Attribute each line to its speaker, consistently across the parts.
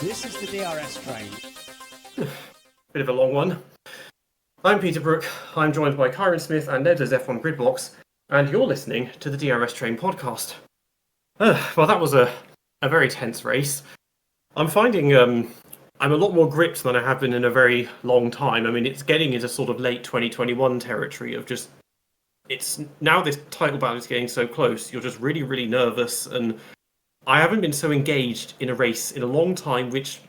Speaker 1: This is the DRS train.
Speaker 2: Bit of a long one. I'm Peter Brook, I'm joined by Ciaron Smith and Nedzo's F1 Grid Blocks, and you're listening to the DRS Train podcast. Well, that was a very tense race. I'm finding I'm a lot more gripped than I have been in a very long time. I mean, it's getting into sort of late 2021 territory of just... It's now this title battle is getting so close, you're just really, really nervous, and I haven't been so engaged in a race in a long time, which...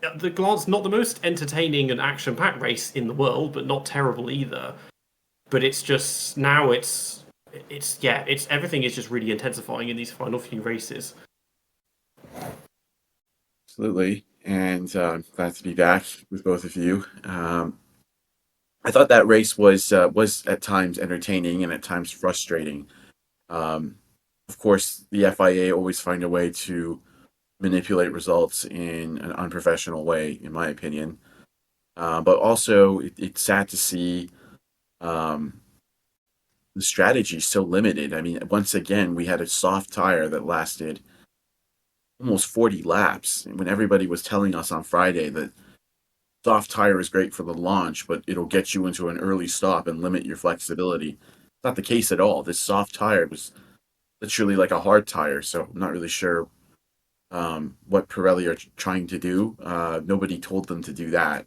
Speaker 2: At the glance, not the most entertaining and action-packed race in the world, but not terrible either. But it's just now it's everything is just really intensifying in these final few races.
Speaker 3: Absolutely, and glad to be back with both of you. I thought that race was at times entertaining and at times frustrating. Of course, the FIA always find a way to manipulate results in an unprofessional way, in my opinion. But also, it's sad to see the strategy so limited. I mean, once again, we had a soft tire that lasted almost 40 laps, when everybody was telling us on Friday that soft tire is great for the launch, but it'll get you into an early stop and limit your flexibility. It's not the case at all. This soft tire was literally like a hard tire, so I'm not really sure what Pirelli are trying to do. Nobody told them to do that.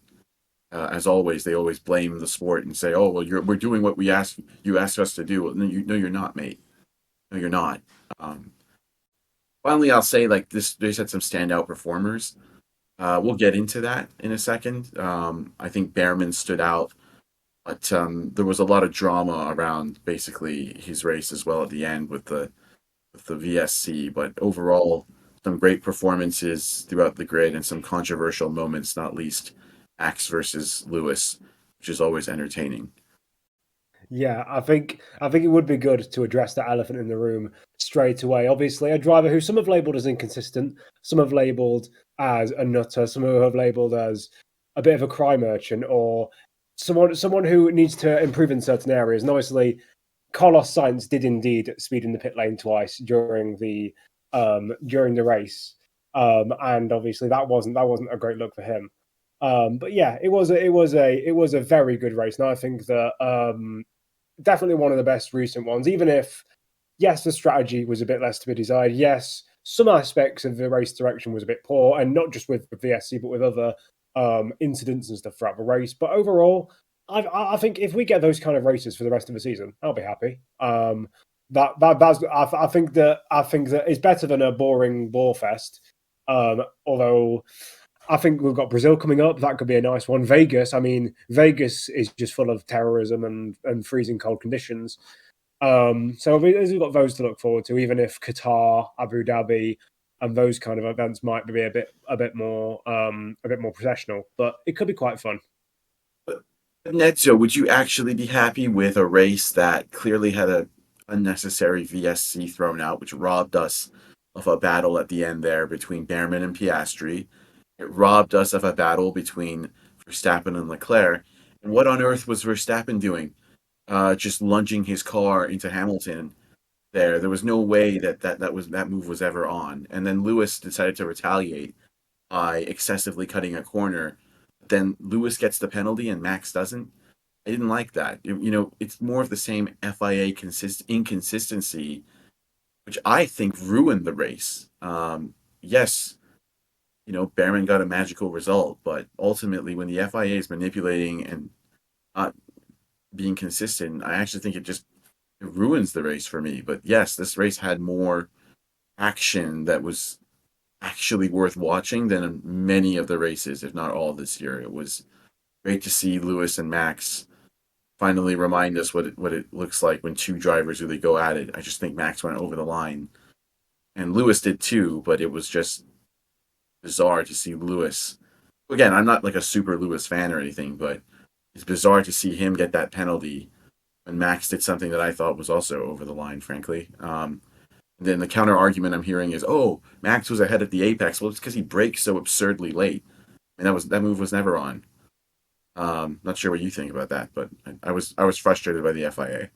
Speaker 3: As always, they always blame the sport and say, "Oh, well, we're doing what you asked us to do." Well, no, you're not, mate. No, you're not. Finally, I'll say, like, this race had some standout performers. We'll get into that in a second. I think Behrman stood out, but there was a lot of drama around basically his race as well at the end with the VSC. But overall, some great performances throughout the grid and some controversial moments, not least Max versus Lewis, which is always entertaining.
Speaker 4: Yeah, I think it would be good to address that elephant in the room straight away. Obviously, a driver who some have labelled as inconsistent, some have labelled as a nutter, some who have labelled as a bit of a cry merchant, or someone who needs to improve in certain areas. And obviously, Carlos Sainz did indeed speed in the pit lane twice during the race, and obviously that wasn't a great look for him. But yeah, it was a very good race, and I think that definitely one of the best recent ones. Even if, yes, the strategy was a bit less to be desired. Yes, some aspects of the race direction was a bit poor, and not just with the VSC, but with other incidents and stuff throughout the race. But overall, I think if we get those kind of races for the rest of the season, I'll be happy. I think that it's better than a boring bore fest. Although I think we've got Brazil coming up. That could be a nice one. Vegas is just full of terrorism and freezing cold conditions. So we've got those to look forward to, even if Qatar, Abu Dhabi, and those kind of events might be a bit more professional. But it could be quite fun.
Speaker 3: Nedzo, would you actually be happy with a race that clearly had an unnecessary VSC thrown out, which robbed us of a battle at the end there between Behrman and Piastri? It robbed us of a battle between Verstappen and Leclerc. And what on earth was Verstappen doing? just lunging his car into Hamilton. There was no way that move was ever on. And then Lewis decided to retaliate by excessively cutting a corner. Then Lewis gets the penalty and Max doesn't. I didn't like that. It's more of the same FIA inconsistency, which I think ruined the race. Yes, Behrman got a magical result, but ultimately, when the FIA is manipulating and not being consistent, I actually think it ruins the race for me. But yes, this race had more action that was actually worth watching than many of the races, if not all this year. It was great to see Lewis and Max finally remind us what it looks like when two drivers really go at it. I just think Max went over the line, and Lewis did too, but it was just bizarre to see Lewis. Again, I'm not like a super Lewis fan or anything, but it's bizarre to see him get that penalty when Max did something that I thought was also over the line, frankly. Then the counter argument I'm hearing is, "Oh, Max was ahead at the apex." Well, it's because he brakes so absurdly late, and that move was never on. Not sure what you think about that, but I was frustrated by the FIA.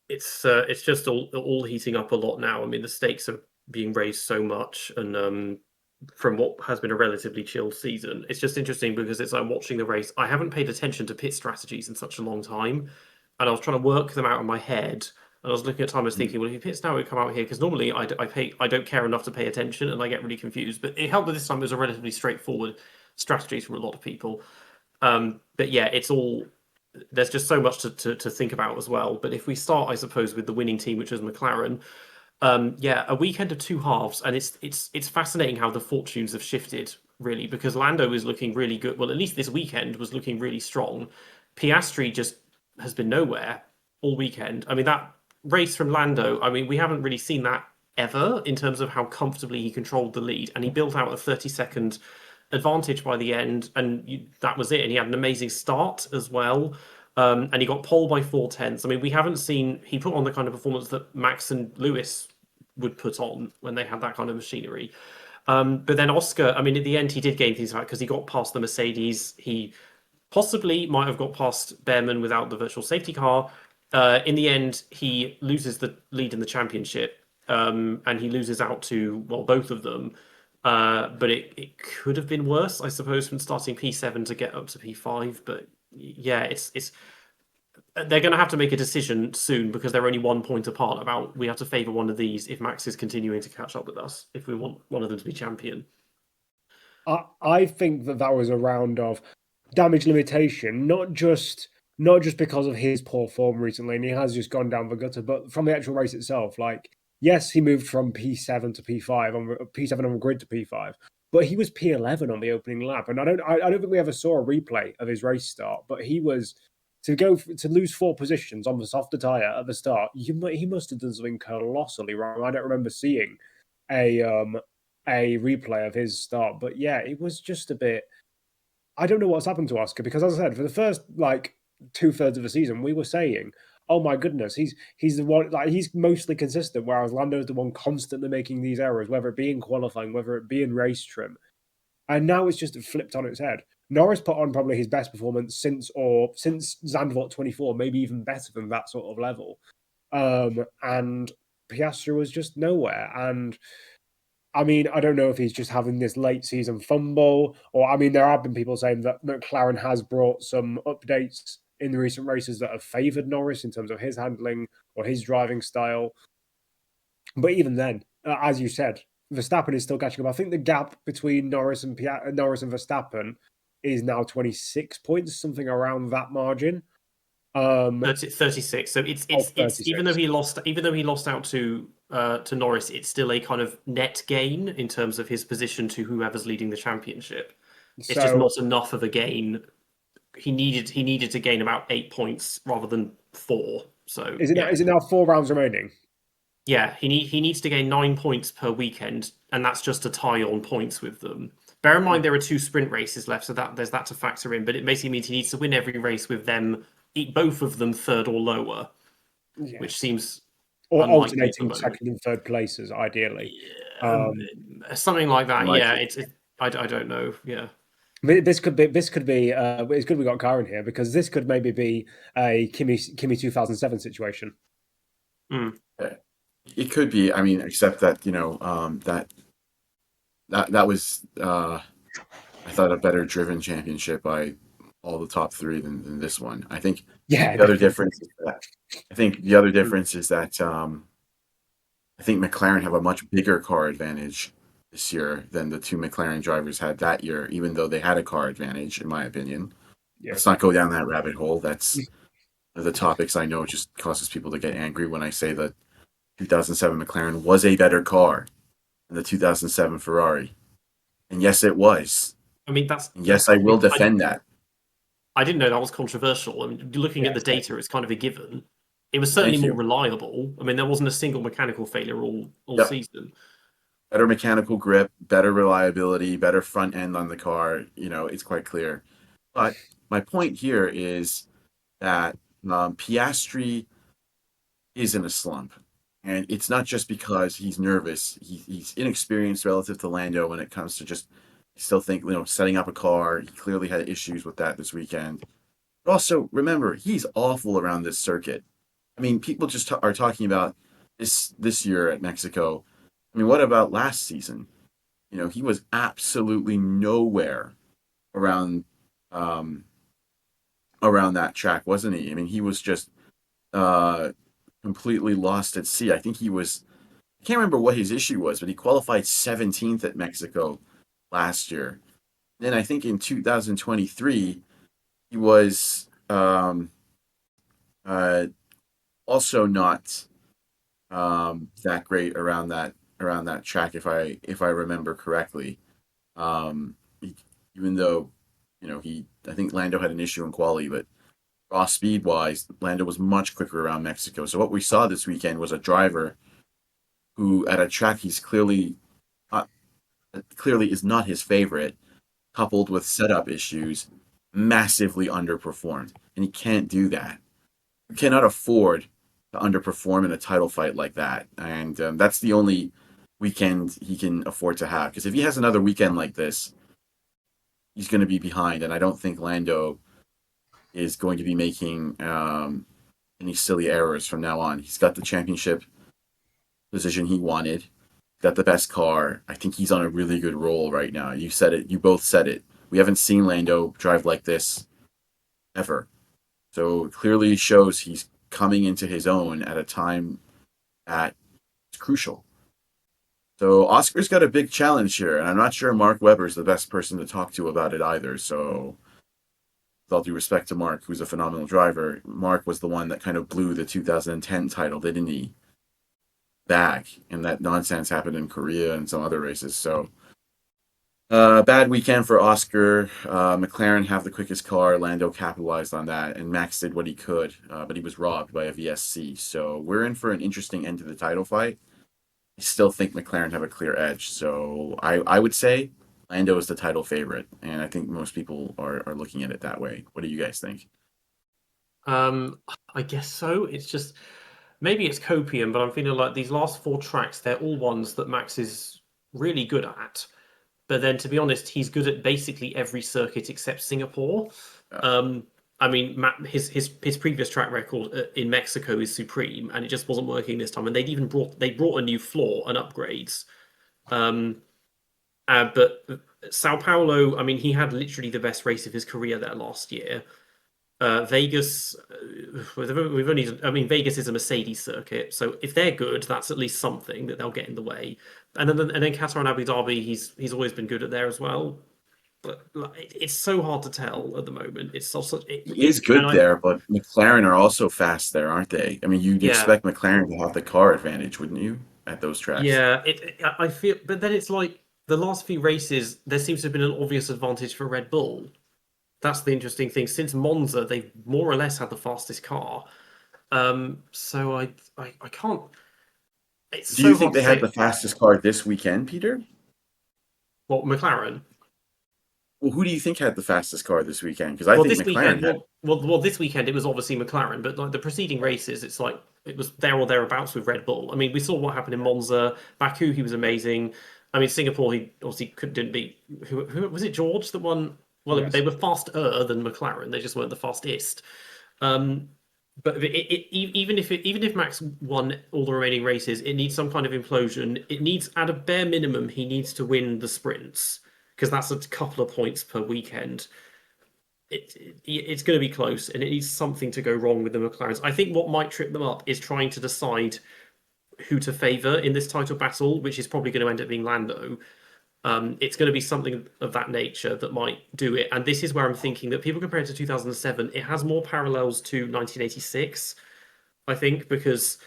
Speaker 2: It's just all heating up a lot now. I mean, the stakes are being raised so much, and from what has been a relatively chilled season, it's just interesting because it's like watching the race. I haven't paid attention to pit strategies in such a long time, and I was trying to work them out in my head. And I was looking at time, I was thinking, well, if he pits now, it would come out here because normally I don't care enough to pay attention, and I get really confused. But it helped that this time it was a relatively straightforward strategy for a lot of people. But yeah, it's all there's just so much to think about as well. But if we start, I suppose, with the winning team, which is McLaren, yeah, a weekend of two halves, and it's fascinating how the fortunes have shifted really because Lando is looking really good. Well, at least this weekend was looking really strong. Piastri just has been nowhere all weekend. I mean, that race from Lando, I mean, we haven't really seen that ever in terms of how comfortably he controlled the lead, and he built out a 30-second advantage by the end, and that was it. And he had an amazing start as well. And he got pole by 4/10. I mean, we haven't seen he put on the kind of performance that Max and Lewis would put on when they had that kind of machinery. But then Oscar, I mean, at the end, he did gain things back because he got past the Mercedes. He possibly might have got past Behrman without the virtual safety car. In the end, he loses the lead in the championship, and he loses out to, well, both of them. But it could have been worse, I suppose, from starting P7 to get up to P5. But yeah, it's they're going to have to make a decision soon because they're only 1 point apart. About we have to favour one of these if Max is continuing to catch up with us. If we want one of them to be champion.
Speaker 4: I think that was a round of damage limitation, not just because of his poor form recently, and he has just gone down the gutter, but from the actual race itself. Like, yes, he moved from P7 to P5 on P7 on the grid to P5, but he was P11 on the opening lap, and I don't think we ever saw a replay of his race start. But he was to lose 4 positions on the softer tire at the start. He must have done something colossally wrong. I don't remember seeing a replay of his start, but yeah, it was just a bit. I don't know what's happened to Oscar because, as I said, for the first like 2/3 of the season, we were saying, "Oh my goodness, he's the one like he's mostly consistent," whereas Lando's the one constantly making these errors, whether it be in qualifying, whether it be in race trim, and now it's just flipped on its head. Norris put on probably his best performance since Zandvoort 24, maybe even better than that sort of level, and Piastri was just nowhere. And I mean, I don't know if he's just having this late season fumble, or I mean, there have been people saying that McLaren has brought some updates in the recent races that have favoured Norris in terms of his handling or his driving style. But even then, as you said, Verstappen is still catching up. I think the gap between Norris and Verstappen is now 26 points, something around that margin.
Speaker 2: 36. So it's
Speaker 4: 36.
Speaker 2: even though he lost out to Norris, it's still a kind of net gain in terms of his position to whoever's leading the championship. It's just not enough of a gain. He needed to gain about 8 points rather than 4. So
Speaker 4: is it now 4 rounds remaining?
Speaker 2: Yeah, he needs to gain 9 points per weekend, and that's just to tie on points with them. Bear in mind there are 2 sprint races left, so there's that to factor in. But it basically means he needs to win every race with them, both of them third or lower, which seems
Speaker 4: or alternating second and third places, ideally.
Speaker 2: Something like that. Yeah, I don't know. Yeah.
Speaker 4: This could be. It's good we got Ciaron here because this could maybe be a Kimi 2007 situation.
Speaker 3: It could be. I mean, except that that was I thought a better driven championship by all the top three than this one. I think
Speaker 4: Yeah.
Speaker 3: the other difference is that I think McLaren have a much bigger car advantage this year than the two McLaren drivers had that year, even though they had a car advantage, in my opinion.
Speaker 4: Yeah.
Speaker 3: Let's not go down that rabbit hole. That's the topics I know just causes people to get angry when I say that 2007 McLaren was a better car than the 2007 Ferrari. And yes, it was.
Speaker 2: I mean,
Speaker 3: And yes, I will defend that.
Speaker 2: I didn't know that was controversial. I mean, looking at the data, it's kind of a given. It was certainly more reliable. I mean, there wasn't a single mechanical failure all season.
Speaker 3: Better mechanical grip, better reliability, better front end on the car. It's quite clear. But my point here is that Piastri is in a slump. And it's not just because he's nervous. He's inexperienced relative to Lando when it comes to just still think, setting up a car. He clearly had issues with that this weekend. But also, remember, he's awful around this circuit. I mean, people just are talking about this year at Mexico. I mean, what about last season? He was absolutely nowhere around that track, wasn't he? I mean, he was just completely lost at sea. I think I can't remember what his issue was, but he qualified 17th at Mexico last year. Then I think in 2023, he was also not that great around that track, if I remember correctly. Even though I think Lando had an issue in quali, but raw speed wise, Lando was much quicker around Mexico. So what we saw this weekend was a driver who, at a track he's clearly is not his favorite, coupled with setup issues, massively underperformed, and he can't do that. You cannot afford to underperform in a title fight like that, and that's the only weekend he can afford to have. Because if he has another weekend like this, he's going to be behind, and I don't think Lando is going to be making any silly errors from now on. He's got the championship position he wanted. He's got the best car. I think he's on a really good roll right now. You said it. You both said it. We haven't seen Lando drive like this ever. So it clearly shows he's coming into his own at a time that is crucial. So Oscar's got a big challenge here, and I'm not sure Mark Webber's the best person to talk to about it either. So with all due respect to Mark, who's a phenomenal driver, Mark was the one that kind of blew the 2010 title, didn't he? Back, and that nonsense happened in Korea and some other races. So bad weekend for Oscar. McLaren have the quickest car. Lando capitalized on that, and Max did what he could, but he was robbed by a VSC. So we're in for an interesting end to the title fight. I still think McLaren have a clear edge. So I would say Lando is the title favorite, and I think most people are looking at it that way. What do you guys think?
Speaker 2: I guess so. It's just, maybe it's copium, but I'm feeling like these last 4 tracks, they're all ones that Max is really good at. But then, to be honest, he's good at basically every circuit except Singapore. Yeah. I mean, his previous track record in Mexico is supreme, and it just wasn't working this time. And they brought a new floor and upgrades. But Sao Paulo, I mean, he had literally the best race of his career there last year. Vegas, Vegas is a Mercedes circuit, so if they're good, that's at least something that they'll get in the way. And then Qatar and Abu Dhabi, he's always been good at there as well. But it's so hard to tell at the moment. He
Speaker 3: is good there, but McLaren are also fast there, aren't they? I mean, you'd expect McLaren to have the car advantage, wouldn't you, at those tracks?
Speaker 2: Yeah, I feel, but then it's like the last few races, there seems to have been an obvious advantage for Red Bull. That's the interesting thing. Since Monza, they've more or less had the fastest car. So I can't.
Speaker 3: Do you think they had the fastest car this weekend, Peter?
Speaker 2: What, McLaren?
Speaker 3: Well, who do you think had the fastest car this weekend? Because I think McLaren had.
Speaker 2: Well, this weekend it was obviously McLaren, but like the preceding races, it's like it was there or thereabouts with Red Bull. I mean, we saw what happened in Monza, Baku. He was amazing. I mean, Singapore, he obviously didn't beat. Who was it? George that won Well,
Speaker 4: Yes.
Speaker 2: they were faster than McLaren. They just weren't the fastest. Um, but even if Max won all the remaining races, it needs some kind of implosion. It needs, at a bare minimum, he needs to win the sprints because that's a couple of points per weekend. It's going to be close, and it needs something to go wrong with the McLarens. I think what might trip them up is trying to decide who to favour in this title battle, which is probably going to end up being Lando. It's going to be something of that nature that might do it. And this is where I'm thinking that people compare it to 2007. It has more parallels to 1986, I think, because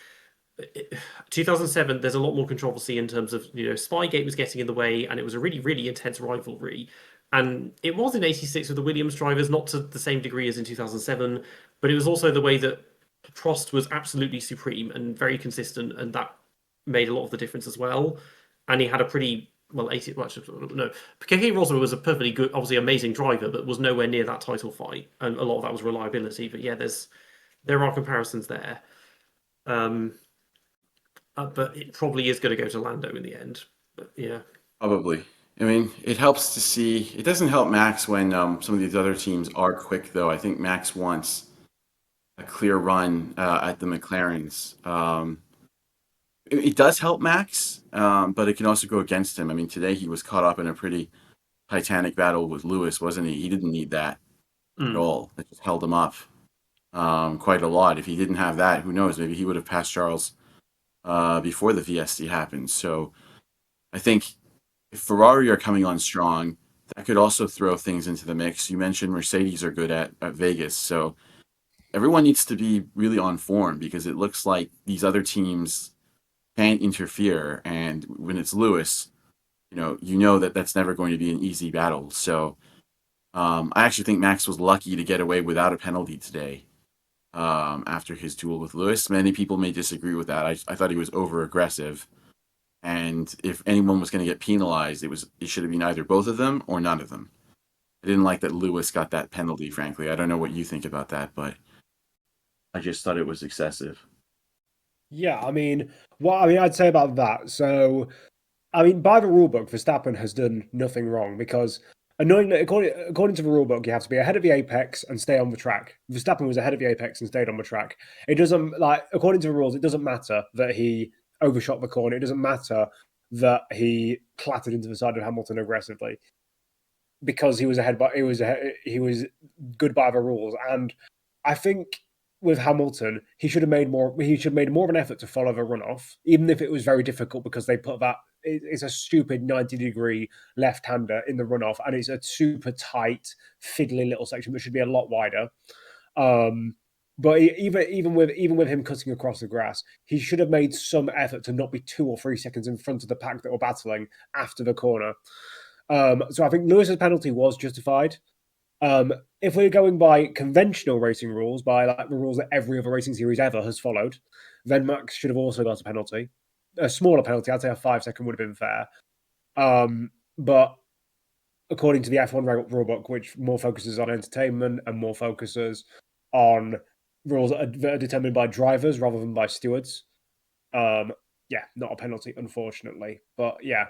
Speaker 2: 2007, there's a lot more controversy in terms of, Spygate was getting in the way, and it was a really, really intense rivalry. And it was in 86 with the Williams drivers, not to the same degree as in 2007, but it was also the way that Prost was absolutely supreme and very consistent, and that made a lot of the difference as well. And he had a pretty well, 80 much no. Keke Rosberg was a perfectly good, obviously amazing driver, but was nowhere near that title fight, and a lot of that was reliability. But yeah, there are comparisons there. But it probably is going to go to Lando in the end. But yeah.
Speaker 3: Probably. I mean, it helps to see. It doesn't help Max when some of these other teams are quick, though. I think Max wants a clear run at the McLarens. It does help Max, but it can also go against him. I mean, today he was caught up in a pretty titanic battle with Lewis, wasn't he? He didn't need that at all. It just held him up quite a lot. If he didn't have that, who knows? Maybe he would have passed Charles before the VSC happened. So I think if Ferrari are coming on strong, that could also throw things into the mix. You mentioned Mercedes are good at Vegas, so everyone needs to be really on form because it looks like these other teams can't interfere. And when it's Lewis, you know that that's never going to be an easy battle. So I actually think Max was lucky to get away without a penalty today after his duel with Lewis. Many people may disagree with that. I thought he was over aggressive. And if anyone was going to get penalized, it should have been either both of them or none of them. I didn't like that Lewis got that penalty, frankly. I don't know what you think about that, but I just thought it was excessive.
Speaker 4: Yeah, I'd say about that. So, by the rulebook, Verstappen has done nothing wrong because annoyingly, according to the rulebook, you have to be ahead of the apex and stay on the track. Verstappen was ahead of the apex and stayed on the track. It doesn't according to the rules, it doesn't matter that he overshot the corner. It doesn't matter that he clattered into the side of Hamilton aggressively because he was ahead, but he was good by the rules. And I think with Hamilton, he should have made more. He should have made more of an effort to follow the runoff, even if it was very difficult because they put that. It's a stupid 90-degree left-hander in the runoff, and it's a super tight, fiddly little section that should be a lot wider. But even with him cutting across the grass, he should have made some effort to not be 2 or 3 seconds in front of the pack that were battling after the corner. So I think Lewis's penalty was justified. If we're going by conventional racing rules, by the rules that every other racing series ever has followed, then Max should have also got a penalty. A smaller penalty, I'd say a 5-second would have been fair. But according to the F1 rulebook, which more focuses on entertainment and more focuses on rules that are determined by drivers rather than by stewards, not a penalty, unfortunately. But yeah,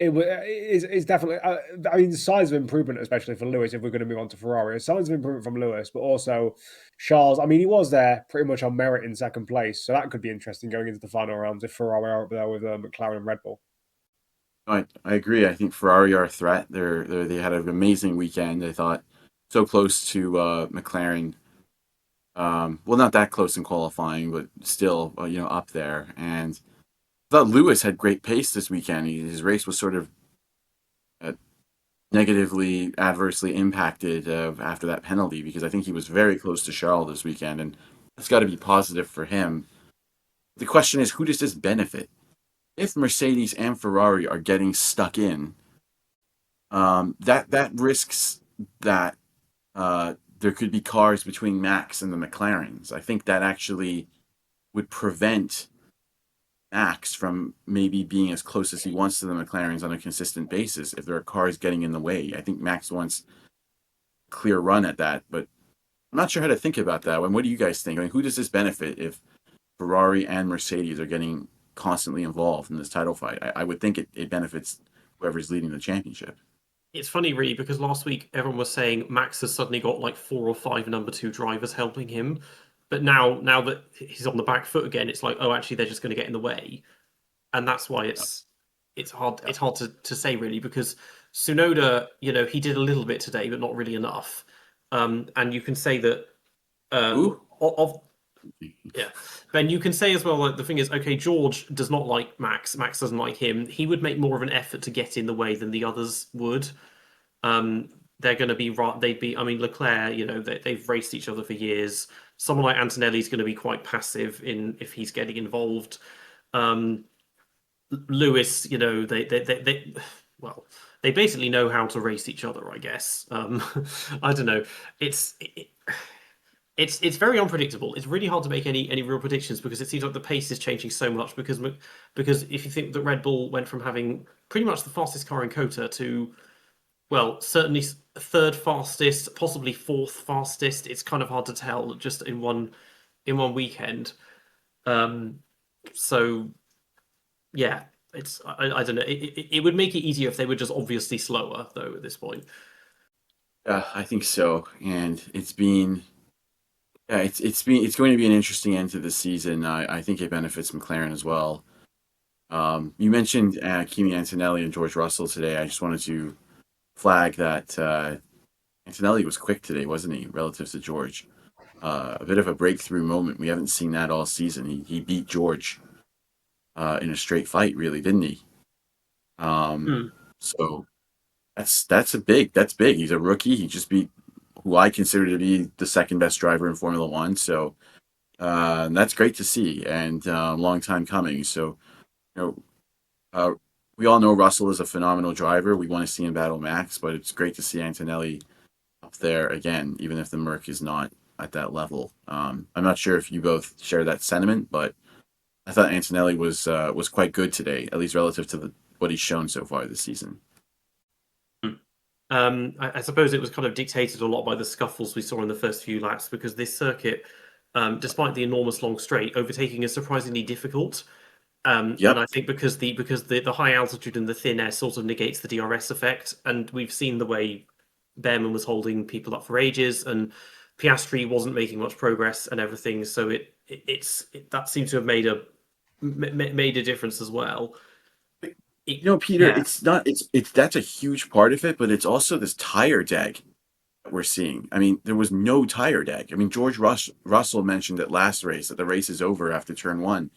Speaker 4: it's definitely. Signs of improvement, especially for Lewis. If we're going to move on to Ferrari, signs of improvement from Lewis, but also Charles. He was there pretty much on merit in second place, so that could be interesting going into the final rounds if Ferrari are up there with McLaren and Red Bull.
Speaker 3: I agree. I think Ferrari are a threat. They had an amazing weekend. I thought so close to McLaren. Well, not that close in qualifying, but still, up there. And I thought Lewis had great pace this weekend. His race was sort of negatively, adversely impacted after that penalty because I think he was very close to Charles this weekend, and that's got to be positive for him. The question is, who does this benefit? If Mercedes and Ferrari are getting stuck in, that risks that there could be cars between Max and the McLarens. I think that actually would prevent Max from maybe being as close as he wants to the McLarens on a consistent basis if there are cars getting in the way. I think Max wants a clear run at that, but I'm not sure how to think about that. What do you guys think? Who does this benefit if Ferrari and Mercedes are getting constantly involved in this title fight? I would think it benefits whoever's leading the championship.
Speaker 2: it's funny, really, because last week everyone was saying Max has suddenly got like 4 or 5 number 2 drivers helping him, but now that he's on the back foot again, it's like, oh, actually, they're just going to get in the way, and that's why it's hard. It's hard to say, really, because Tsunoda, he did a little bit today, but not really enough. And you can say that
Speaker 3: Ooh.
Speaker 2: of yeah, Ben, you can say as well, like, the thing is, okay, George does not like Max. Max doesn't like him. He would make more of an effort to get in the way than the others would. They're going to be right. They'd be. I mean, Leclerc. They've raced each other for years. Someone like Antonelli's going to be quite passive if he's getting involved. Lewis, well, they basically know how to race each other, I guess. I don't know. It's very unpredictable. It's really hard to make any real predictions because it seems like the pace is changing so much. Because if you think that Red Bull went from having pretty much the fastest car in COTA to, well, certainly third fastest, possibly fourth fastest. It's kind of hard to tell just in one weekend. So yeah, I don't know. It would make it easier if they were just obviously slower, though, at this point.
Speaker 3: I think so, and it's going to be an interesting end to the season. I think it benefits McLaren as well. You mentioned Kimi Antonelli and George Russell today. I just wanted to flag that Antonelli was quick today, wasn't he, relative to George? A bit of a breakthrough moment. We haven't seen that all season. He beat George in a straight fight, really, didn't he? So that's big. He's a rookie. He just beat who I consider to be the second best driver in Formula One. So that's great to see, and long time coming. So we all know Russell is a phenomenal driver. We want to see him battle Max, but it's great to see Antonelli up there again, even if the Merc is not at that level. I'm not sure if you both share that sentiment, but I thought Antonelli was quite good today, at least relative to what he's shown so far this season.
Speaker 2: I suppose it was kind of dictated a lot by the scuffles we saw in the first few laps, because this circuit, despite the enormous long straight, overtaking is surprisingly difficult. And I think because the high altitude and the thin air sort of negates the DRS effect, and we've seen the way Behrman was holding people up for ages, and Piastri wasn't making much progress and everything. So that seems to have made a difference as well.
Speaker 3: Peter, it's that's a huge part of it, but it's also this tire deg that we're seeing. I mean, there was no tire deg. I mean, George Russell mentioned it last race that the race is over after turn 1.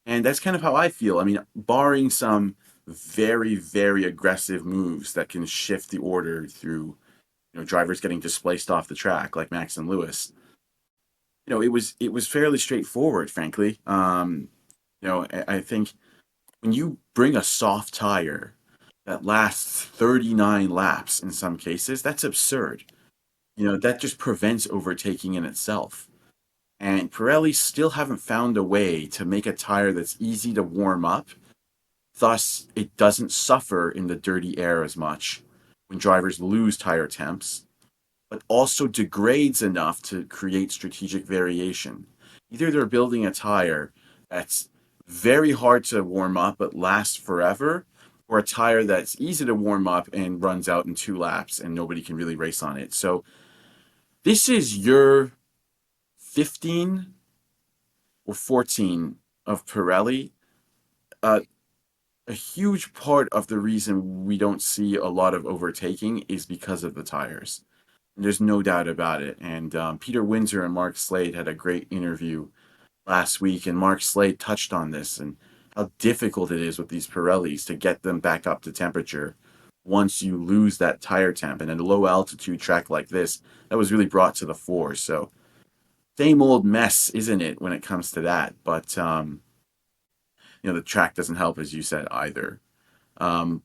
Speaker 3: And that's kind of how I feel. I mean, barring some very, very aggressive moves that can shift the order through, drivers getting displaced off the track like Max and Lewis. It was fairly straightforward, frankly. I think when you bring a soft tire that lasts 39 laps in some cases, that's absurd. That just prevents overtaking in itself. And Pirelli still haven't found a way to make a tire that's easy to warm up. Thus, it doesn't suffer in the dirty air as much when drivers lose tire temps, but also degrades enough to create strategic variation. Either they're building a tire that's very hard to warm up but lasts forever, or a tire that's easy to warm up and runs out in 2 laps and nobody can really race on it. So this is your 15 or 14 of Pirelli. A huge part of the reason we don't see a lot of overtaking is because of the tires. And there's no doubt about it. And Peter Windsor and Mark Slade had a great interview last week, and Mark Slade touched on this and how difficult it is with these Pirellis to get them back up to temperature once you lose that tire temp. And in a low altitude track like this, that was really brought to the fore. So same old mess, isn't it, when it comes to that? But the track doesn't help, as you said, either. That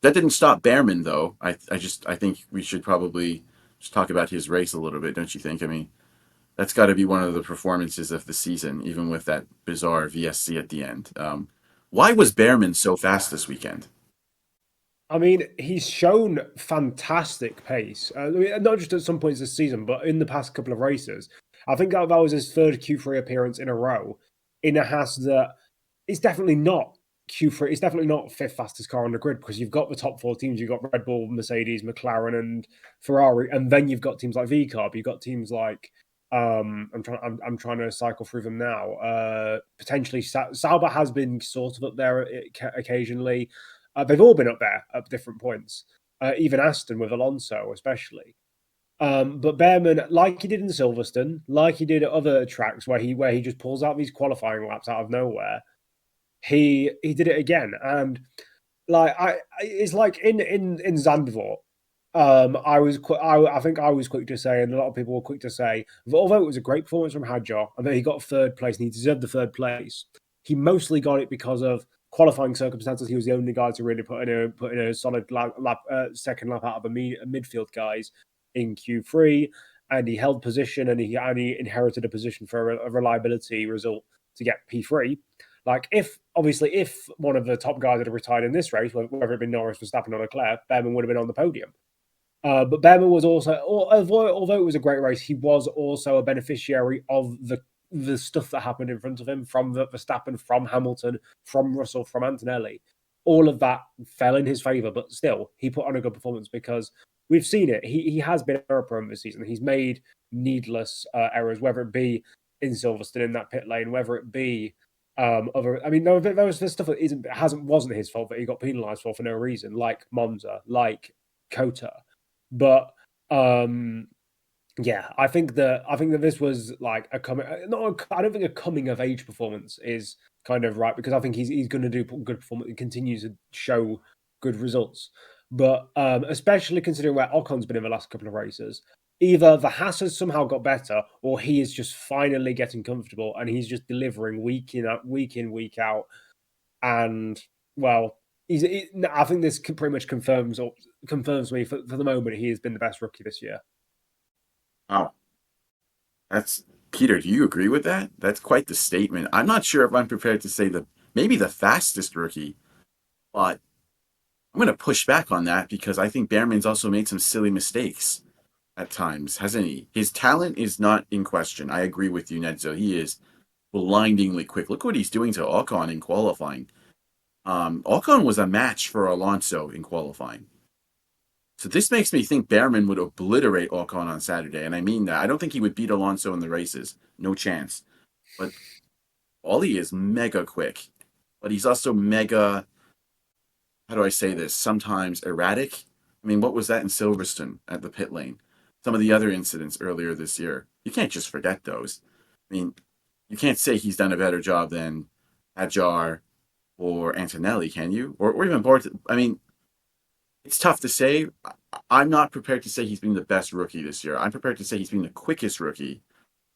Speaker 3: didn't stop Behrman, though. I think we should probably just talk about his race a little bit, don't you think? I mean, that's got to be one of the performances of the season, even with that bizarre VSC at the end. Why was Behrman so fast this weekend?
Speaker 4: I mean, he's shown fantastic pace, not just at some points this season, but in the past couple of races. I think that was his third Q3 appearance in a row in a Haas that is definitely not Q3 is definitely not fifth fastest car on the grid because you've got the top 4 teams. You've got Red Bull, Mercedes, McLaren, and Ferrari, and then you've got teams like VCarb. You've got teams like I'm trying to cycle through them now. Potentially, Sauber has been sort of up there occasionally. They've all been up there at different points. Even Aston with Alonso, especially. But Behrman, like he did in Silverstone, like he did at other tracks where he just pulls out these qualifying laps out of nowhere, he did it again. And like it's like in Zandvoort. I think I was quick to say, and a lot of people were quick to say, that although it was a great performance from Hadjar and that he got third place and he deserved the third place, he mostly got it because of qualifying circumstances. He was the only guy to really put in a solid second lap out of the midfield guys in Q3, and he held position and he inherited a position for a reliability result to get P3. Like if one of the top guys had retired in this race, whether it been Norris, Verstappen, or Leclerc, Behrman would have been on the podium. But Behrman was also, although it was a great race, he was also a beneficiary of the stuff that happened in front of him, from Verstappen, from Hamilton, from Russell, from Antonelli. All of that fell in his favour, but still, he put on a good performance because we've seen it. He has been error-prone this season. He's made needless errors, whether it be in Silverstone in that pit lane, whether it be other. I mean, there was stuff that wasn't his fault that he got penalised for no reason, like Monza, like Kota. But yeah, I think that this was like I don't think a coming of age performance is kind of right, because I think he's going to do good performance and continue to show good results. But especially considering where Ocon's been in the last couple of races, either the Haas has somehow got better, or he is just finally getting comfortable and he's just delivering week in, week out. And well, I think this pretty much confirms me for the moment he has been the best rookie this year.
Speaker 3: Wow. That's Peter, do you agree with that? That's quite the statement. I'm not sure if I'm prepared to say maybe the fastest rookie, but I'm going to push back on that because I think Behrman's also made some silly mistakes at times, hasn't he? His talent is not in question. I agree with you, Nedzo. He is blindingly quick. Look what he's doing to Ocon in qualifying. Ocon was a match for Alonso in qualifying. So this makes me think Behrman would obliterate Ocon on Saturday, and I mean that. I don't think he would beat Alonso in the races. No chance. But Ollie is mega quick. But he's also mega, how do I say this, sometimes erratic. I mean, what was that in Silverstone at the pit lane? Some of the other incidents earlier this year. You can't just forget those. I mean, you can't say he's done a better job than Hadjar or Antonelli, can you? Or even Bort. I mean, it's tough to say. I'm not prepared to say he's been the best rookie this year. I'm prepared to say he's been the quickest rookie,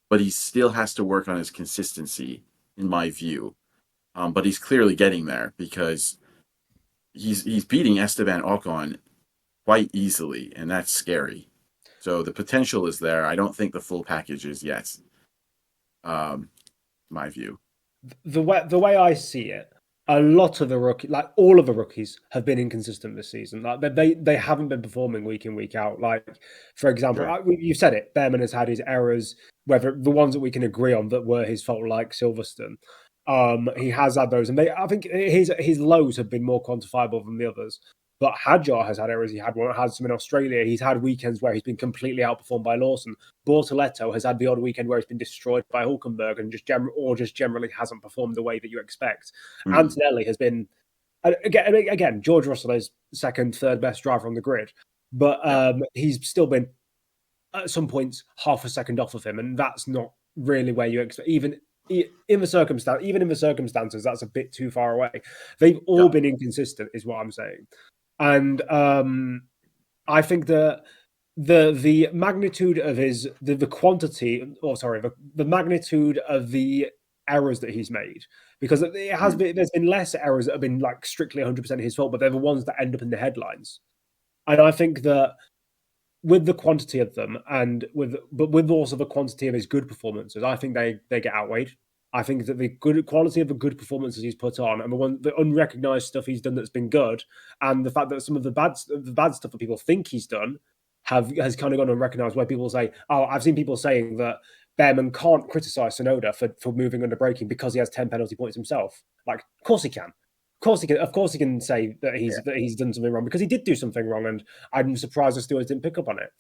Speaker 3: but he still has to work on his consistency, in my view. But he's clearly getting there because he's beating Esteban Ocon quite easily, and that's scary. So the potential is there. I don't think the full package is yet. My view.
Speaker 4: The way I see it, a lot of the rookies, like all of the rookies, have been inconsistent this season. Like they haven't been performing week in, week out. Like, for example,
Speaker 3: Sure.
Speaker 4: You said it, Behrman has had his errors, whether the ones that we can agree on that were his fault, like Silverstone. He has had those, and I think his lows have been more quantifiable than the others. But Hadjar has had errors. He had some in Australia. He's had weekends where he's been completely outperformed by Lawson. Bortoletto has had the odd weekend where he's been destroyed by Hulkenberg and just generally hasn't performed the way that you expect. Antonelli has been again. George Russell is second, third best driver on the grid, but he's still been at some points half a second off of him, and that's not really where you expect. Even in the circumstances, that's a bit too far away. They've all been inconsistent, is what I'm saying. And I think that the magnitude of the quantity, the magnitude of the errors that he's made, because there's been less errors that have been like strictly 100% his fault, but they're the ones that end up in the headlines. And I think that with the quantity of them, but with also the quantity of his good performances, I think they get outweighed. I think that the good quality of the good performances he's put on, and the unrecognized stuff he's done that's been good, and the fact that some of the bad stuff that people think he's done has kind of gone unrecognized. Where people say, "Oh, I've seen people saying that Behrman can't criticize Tsunoda for moving under braking because he has 10 penalty points himself." Like, of course he can. Of course he can say that he's done something wrong, because he did do something wrong, and I'm surprised the stewards didn't pick up on it.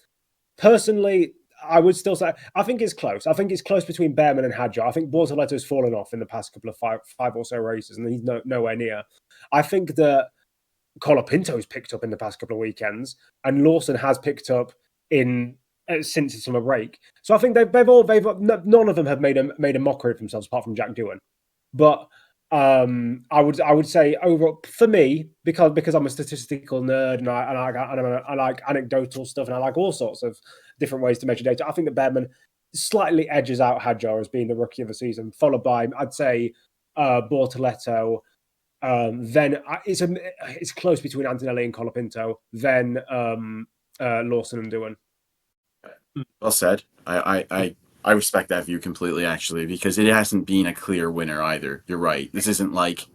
Speaker 4: Personally, I would still say I think it's close. I think it's close between Bearman and Hadjar. I think Bortoletto's fallen off in the past couple of five or so races, and he's nowhere near. I think that Colapinto's picked up in the past couple of weekends, and Lawson has picked up since the summer break. So I think none of them have made a mockery of themselves apart from Jack Doohan. But I would say overall for me, because I'm a statistical nerd and I like anecdotal stuff and I like all sorts of different ways to measure data. I think that Bearman slightly edges out Hadjar as being the rookie of the season, followed by I'd say Bortoletto. Then it's close between Antonelli and Colapinto. Then Lawson and Doohan.
Speaker 3: Well said. I respect that view completely, actually, because it hasn't been a clear winner either. You're right. This isn't like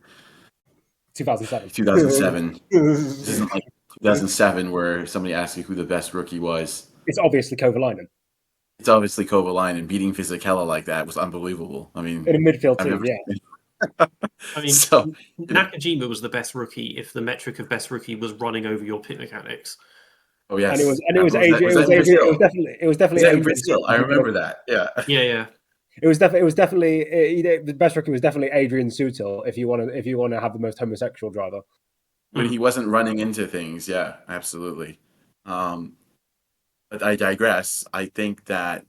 Speaker 4: 2007.
Speaker 3: 2007. This isn't like 2007 where somebody asked you who the best rookie was.
Speaker 4: It's obviously Kovalainen.
Speaker 3: It's obviously Kovalainen. Beating Fisichella like that was unbelievable. I mean,
Speaker 4: in a midfield team, yeah.
Speaker 2: I mean, Nakajima was the best rookie if the metric of best rookie was running over your pit mechanics.
Speaker 3: Oh yes,
Speaker 4: and it was definitely
Speaker 3: in Brazil. I remember that. Yeah.
Speaker 4: It was definitely the best rookie was definitely Adrian Sutil if you want to have the most homosexual driver.
Speaker 3: When he wasn't running into things, yeah, absolutely. But I digress. I think that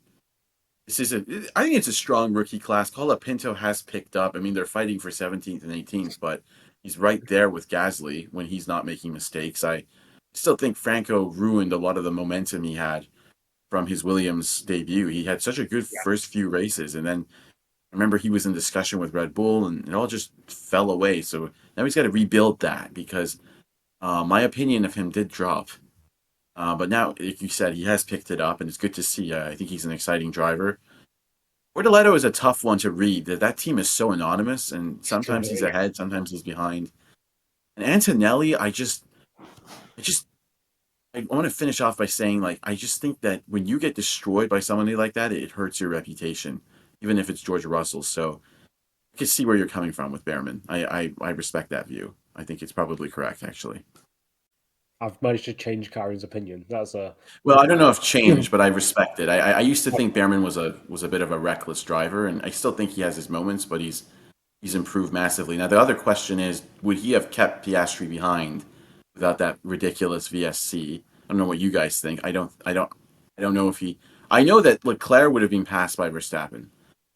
Speaker 3: I think it's a strong rookie class. Colapinto has picked up. I mean, they're fighting for 17th and 18th, but he's right there with Gasly when he's not making mistakes. I still think Franco ruined a lot of the momentum he had from his Williams debut. He had such a good first few races, and then I remember he was in discussion with Red Bull, and it all just fell away. So now he's got to rebuild that, because my opinion of him did drop. But now, like you said, he has picked it up, and it's good to see. I think he's an exciting driver. Bortoletto is a tough one to read. That team is so anonymous, and sometimes he's ahead, sometimes he's behind. And Antonelli, I want to finish off by saying, like, I just think that when you get destroyed by somebody like that, it hurts your reputation, even if it's George Russell. So I can see where you're coming from with Bearman. I respect that view. I think it's probably correct, actually.
Speaker 4: I've managed to change Ciaron's opinion.
Speaker 3: Well, I don't know if changed, but I respect it. I used to think Bearman was a bit of a reckless driver, and I still think he has his moments, but he's improved massively. Now, the other question is, would he have kept Piastri behind without that ridiculous VSC? I don't know what you guys think. I don't know if he. I know that Leclerc would have been passed by Verstappen.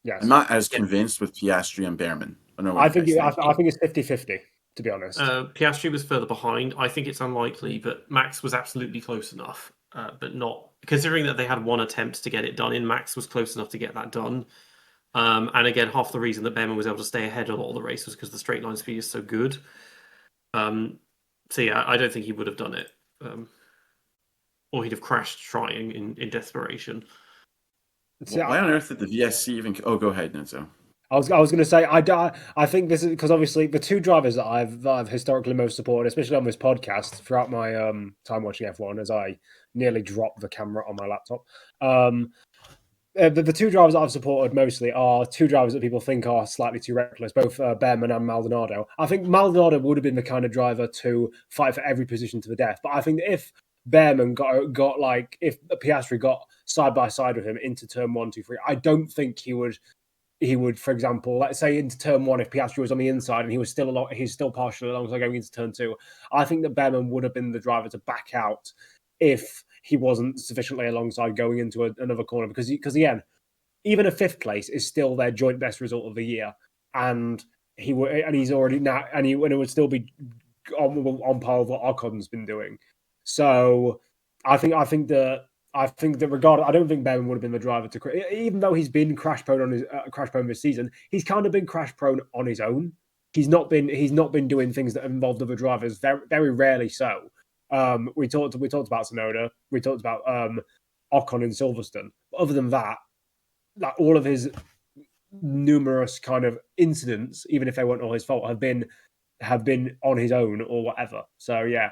Speaker 4: Yes.
Speaker 3: I'm not as convinced with Piastri and Bearman.
Speaker 4: I think it's 50-50. To be honest,
Speaker 2: Piastri was further behind. I think it's unlikely, but Max was absolutely close enough. But not considering that they had one attempt to get it done in. Max was close enough to get that done. And again, half the reason that Bearman was able to stay ahead of all the race was because the straight line speed is so good. So yeah, I don't think he would have done it, or he'd have crashed trying in desperation.
Speaker 3: Why on earth did the VSC even? Oh, go ahead, Nedzo.
Speaker 4: I was going to say I think this is because obviously the two drivers that I've historically most supported, especially on this podcast throughout my time watching F1, as I nearly dropped the camera on my laptop. The two drivers that I've supported mostly are two drivers that people think are slightly too reckless, both Bearman and Maldonado. I think Maldonado would have been the kind of driver to fight for every position to the death, but I think that if Bearman got like if Piastri got side by side with him into turn 1, 2, 3, I don't think he would, for example, let's say into turn 1, if Piastri was on the inside and he's still partially alongside going into turn 2, I think that Bearman would have been the driver to back out if he wasn't sufficiently alongside going into another corner. Because again, even a 5th place is still their joint best result of the year, and he's already now, and it would still be on par with what Ocon's been doing. So I think that regardless, I don't think Bearman would have been the driver to, even though he's been crash prone this season. He's kind of been crash prone on his own. He's not been doing things that have involved other drivers. Very, very rarely so. We talked about Tsunoda. We talked about Ocon in Silverstone. But other than that, like all of his numerous kind of incidents, even if they weren't all his fault, have been on his own or whatever. So yeah.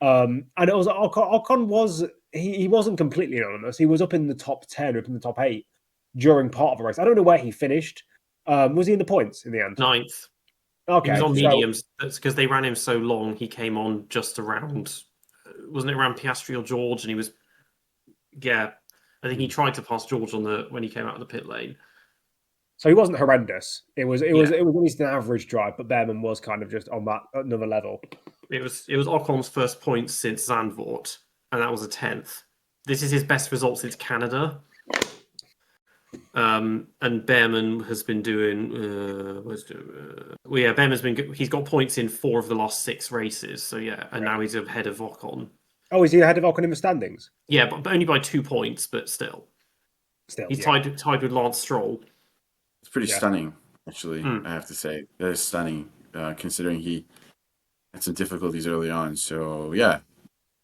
Speaker 4: And it was Ocon was he wasn't completely anonymous. He was up in the top 10, up in the top 8 during part of the race. I don't know where he finished. Was he in the points in the end?
Speaker 2: 9th. He was
Speaker 4: Okay,
Speaker 2: on
Speaker 4: so
Speaker 2: mediums. That's because they ran him so long. He came on just around, wasn't it around Piastri or George? And he was, yeah, I think he tried to pass George on the when he came out of the pit lane.
Speaker 4: so he wasn't horrendous.
Speaker 2: Yeah,
Speaker 4: It was at least an average drive, but Behrman was kind of just on that another level.
Speaker 2: it was Ocon's first point since Zandvoort, and that was a 10th. This is his best result since Canada. And Behrman has been doing. Behrman's been. He's got points in 4 of the last 6 races. So yeah, and now he's ahead of Ocon.
Speaker 4: Oh, is he ahead of Ocon in the standings?
Speaker 2: Yeah, but only by 2 points, but still,
Speaker 4: Still,
Speaker 2: he's
Speaker 4: yeah.
Speaker 2: tied with Lance Stroll.
Speaker 3: It's pretty
Speaker 4: Yeah.
Speaker 3: stunning, actually.
Speaker 2: Mm.
Speaker 3: I have to say that is stunning, considering he had some difficulties early on. So yeah,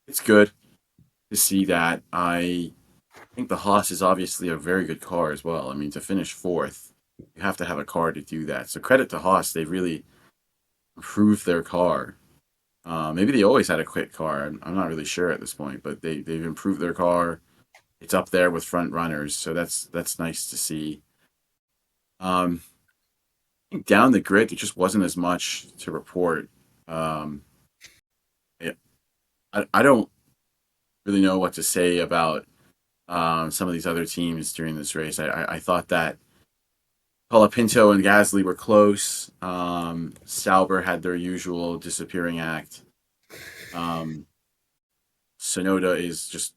Speaker 3: it's good to see that. I think the Haas is obviously a very good car as well. I mean, to finish 4th, you have to have a car to do that. So credit to Haas, they really improved their car. Maybe they always had a quick car. I'm not really sure at this point, but they've improved their car. It's up there with front runners, so that's nice to see. I think down the grid, there just wasn't as much to report. Um, I don't really know what to say about some of these other teams during this race. I thought that Colapinto and Gasly were close. Sauber had their usual disappearing act. Sonoda is just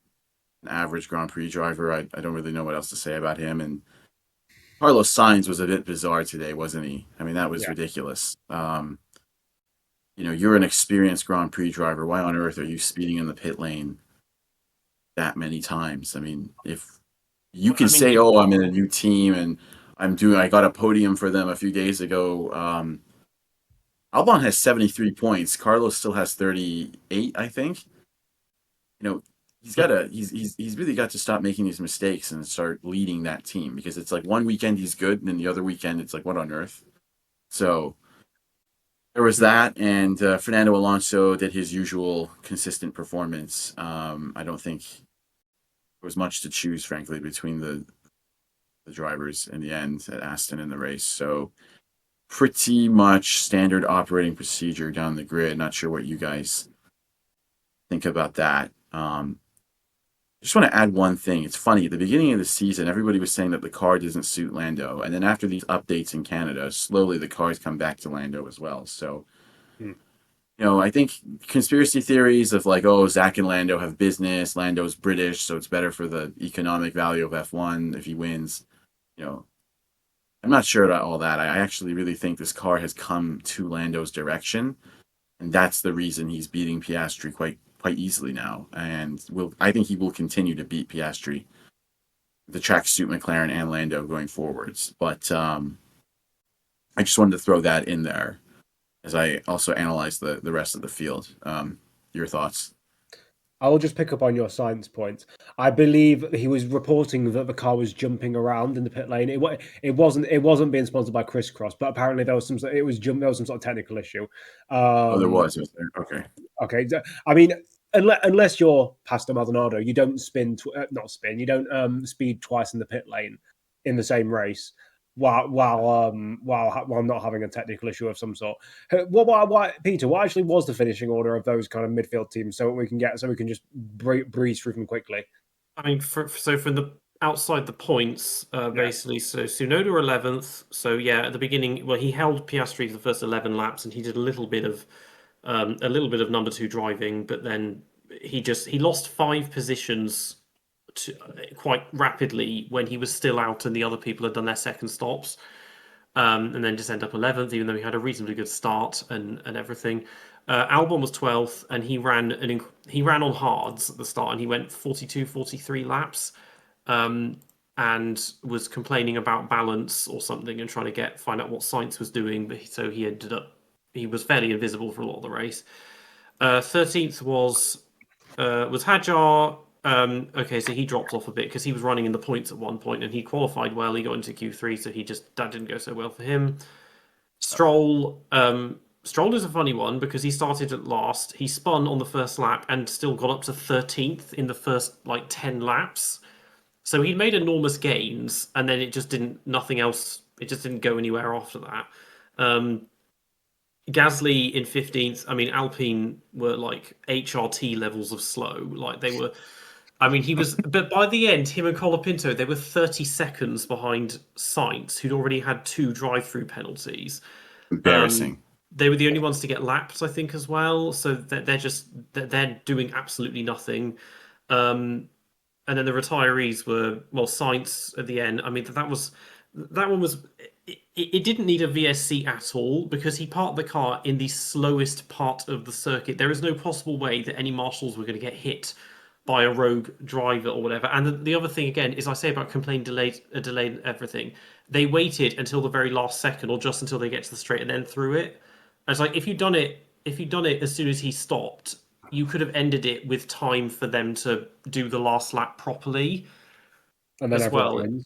Speaker 3: an average Grand Prix driver. I don't really know what else to say about him. And Carlos Sainz was a bit bizarre today, wasn't he? I mean, that was ridiculous. You're an experienced Grand Prix driver. Why on earth are you speeding in the pit lane that many times? I mean, if you can say, "Oh, I'm in a new team and I got a podium for them a few days ago." Albon has 73 points. Carlos still has 38, I think. He's really got to stop making these mistakes and start leading that team, because it's like one weekend he's good and then the other weekend it's like, what on earth? So there was that, and Fernando Alonso did his usual consistent performance. I don't think there was much to choose, frankly, between the drivers in the end at Aston in the race. So pretty much standard operating procedure down the grid. Not sure what you guys think about that. Just want to add one thing. It's funny, at the beginning of the season, everybody was saying that the car doesn't suit Lando. And then after these updates in Canada, slowly the cars come back to Lando as well. So, I think conspiracy theories of like, oh, Zach and Lando have business, Lando's British, so it's better for the economic value of F1 if he wins. I'm not sure about all that. I actually really think this car has come to Lando's direction, and that's the reason he's beating Piastri quite easily now, and I think he will continue to beat Piastri, the tracksuit McLaren and Lando going forwards. But I just wanted to throw that in there as I also analyze the rest of the field. Your thoughts?
Speaker 4: I will just pick up on your science point. I believe he was reporting that the car was jumping around in the pit lane. It wasn't being sponsored by Crisscross, but apparently there was some sort of technical issue.
Speaker 3: There was there? Okay.
Speaker 4: Okay. I mean, unless you're Pastor Maldonado, you don't you don't speed twice in the pit lane in the same race while not having a technical issue of some sort. Peter, what actually was the finishing order of those kind of midfield teams so we can just breeze through them quickly?
Speaker 2: I mean, from the outside the points, basically. So Tsunoda 11th. So yeah, at the beginning, well, he held Piastri for the first 11 laps, and he did a little bit of number 2 driving, but then he lost 5 positions quite rapidly when he was still out and the other people had done their second stops, and then just end up 11th, even though he had a reasonably good start and everything. Albon was 12th, and he ran on hards at the start, and he went 42, 43 laps, and was complaining about balance or something and trying to find out what Sainz was doing. But so he was fairly invisible for a lot of the race. 13th was Hadjar. Okay, so he dropped off a bit because he was running in the points at one point, and he qualified well. He got into Q3, so that didn't go so well for him. Stroll is a funny one because he started at last. He spun on the first lap and still got up to 13th in the first 10 laps. So he made enormous gains, and then it just didn't go anywhere after that. Gasly in 15th. I mean, Alpine were like HRT levels of slow. Like they were. I mean, he was. But by the end, him and Colapinto, they were 30 seconds behind Sainz, who'd already had 2 drive-through penalties. Um,
Speaker 3: Embarrassing.
Speaker 2: they were the only ones to get lapped, I think, as well. So they're doing absolutely nothing. Um, and then the retirees were Sainz at the end. I mean, that one was it didn't need a VSC at all because he parked the car in the slowest part of the circuit. There is no possible way that any marshals were going to get hit by a rogue driver or whatever. And the other thing again is I say about complaint delayed everything. They waited until the very last second or just until they get to the straight and then threw it. And it's like if you'd done it as soon as he stopped, you could have ended it with time for them to do the last lap properly
Speaker 4: And then
Speaker 2: as
Speaker 4: everyone
Speaker 2: well.
Speaker 4: wins.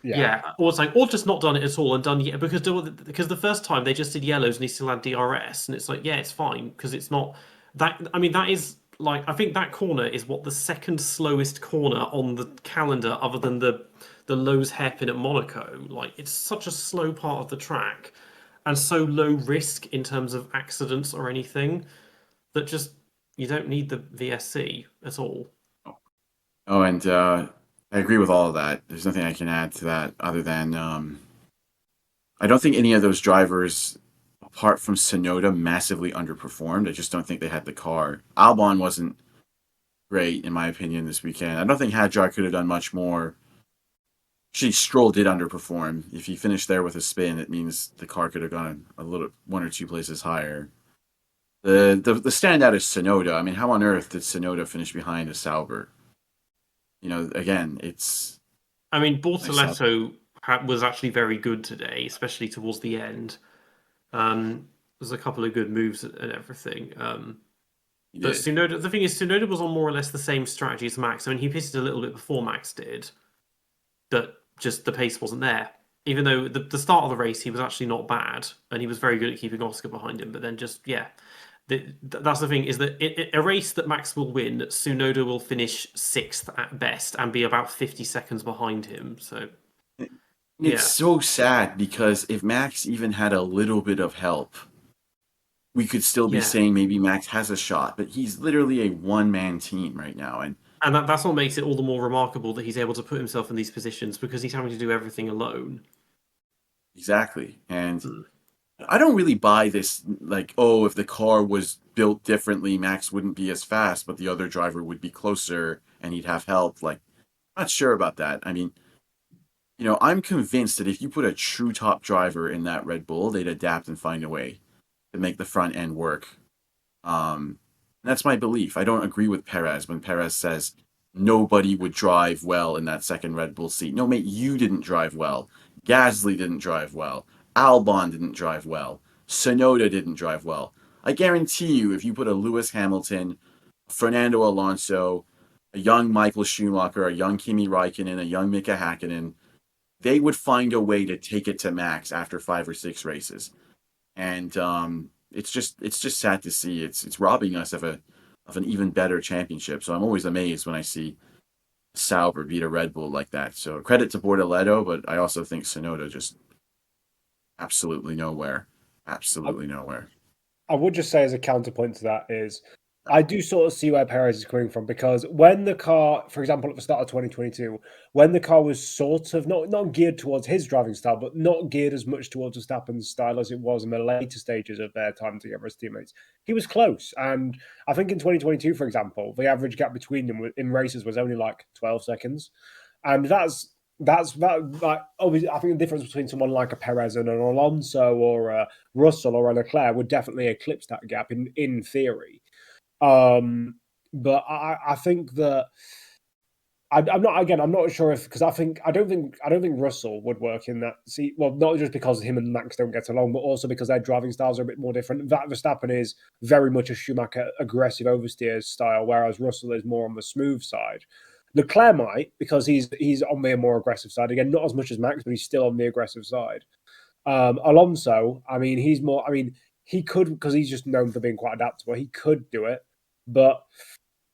Speaker 2: Yeah, or it's like, or just not done it at all and done because the first time they just did yellows and he still had DRS, and it's like, yeah, it's fine because it's not that. I mean, that is like I think that corner is what the second slowest corner on the calendar, other than the Lowe's hairpin at Monaco. Like it's such a slow part of the track, and so low risk in terms of accidents or anything that just you don't need the VSC at all.
Speaker 3: Oh, and I agree with all of that. There's nothing I can add to that other than I don't think any of those drivers, apart from Sonoda, massively underperformed. I just don't think they had the car. Albon wasn't great, in my opinion, this weekend. I don't think Hadjar could have done much more. Actually, Stroll did underperform. If he finished there with a spin, it means the car could have gone a little 1 or 2 places higher. The standout is Sonoda. I mean, how on earth did Sonoda finish behind a Sauber? Again, it's
Speaker 2: I mean,
Speaker 3: myself.
Speaker 2: Bortoletto was actually very good today, especially towards the end. There's a couple of good moves and everything.
Speaker 3: He
Speaker 2: But
Speaker 3: did.
Speaker 2: Tsunoda, the thing is, Tsunoda was on more or less the same strategy as Max. I mean, he pitted a little bit before Max did, but just the pace wasn't there. Even though the start of the race, he was actually not bad, and he was very good at keeping Oscar behind him. But then just, yeah, that's the thing is that a race that Max will win, Tsunoda will finish 6th at best and be about 50 seconds behind him. So,
Speaker 3: It's
Speaker 2: yeah.
Speaker 3: so sad because if Max even had a little bit of help, we could still be
Speaker 2: Yeah.
Speaker 3: saying maybe Max has a shot, but he's literally a one-man team right now. And
Speaker 2: And that's what makes it all the more remarkable that he's able to put himself in these positions because he's having to do everything alone.
Speaker 3: exactly. And
Speaker 2: Hmm.
Speaker 3: I don't really buy this, like, oh, if the car was built differently, Max wouldn't be as fast, but the other driver would be closer and he'd have help. Like, not sure about that. I mean, I'm convinced that if you put a true top driver in that Red Bull, they'd adapt and find a way to make the front end work. That's my belief. I don't agree with Perez when Perez says nobody would drive well in that second Red Bull seat. No, mate, you didn't drive well. Gasly didn't drive well. Albon didn't drive well. Sonoda didn't drive well. I guarantee you, if you put a Lewis Hamilton, Fernando Alonso, a young Michael Schumacher, a young Kimi Raikkonen, a young Mika Hakkinen, they would find a way to take it to Max after 5 or 6 races. And it's just sad to see. It's robbing us of an even better championship. So I'm always amazed when I see Sauber beat a Red Bull like that. So credit to Bortoleto, but I also think Sonoda just absolutely nowhere. Absolutely nowhere.
Speaker 4: I would just say as a counterpoint to that is I do sort of see where Perez is coming from because when the car, for example, at the start of 2022, when the car was sort of not geared towards his driving style, but not geared as much towards Verstappen's style as it was in the later stages of their time together as teammates, he was close. And I think in 2022, for example, the average gap between them in races was only like 12 seconds. And that's like obviously I think the difference between someone like a Perez and an Alonso or a Russell or a Leclerc would definitely eclipse that gap in theory. But I think that I'm not again. I'm not sure if because I don't think Russell would work in that seat. Well, not just because him and Max don't get along, but also because their driving styles are a bit more different. That Verstappen is very much a Schumacher aggressive oversteer style, whereas Russell is more on the smooth side. Leclerc might because he's on the more aggressive side again, not as much as Max, but he's still on the aggressive side. Alonso, I mean, he's more. I mean, he could because he's just known for being quite adaptable. He could do it, but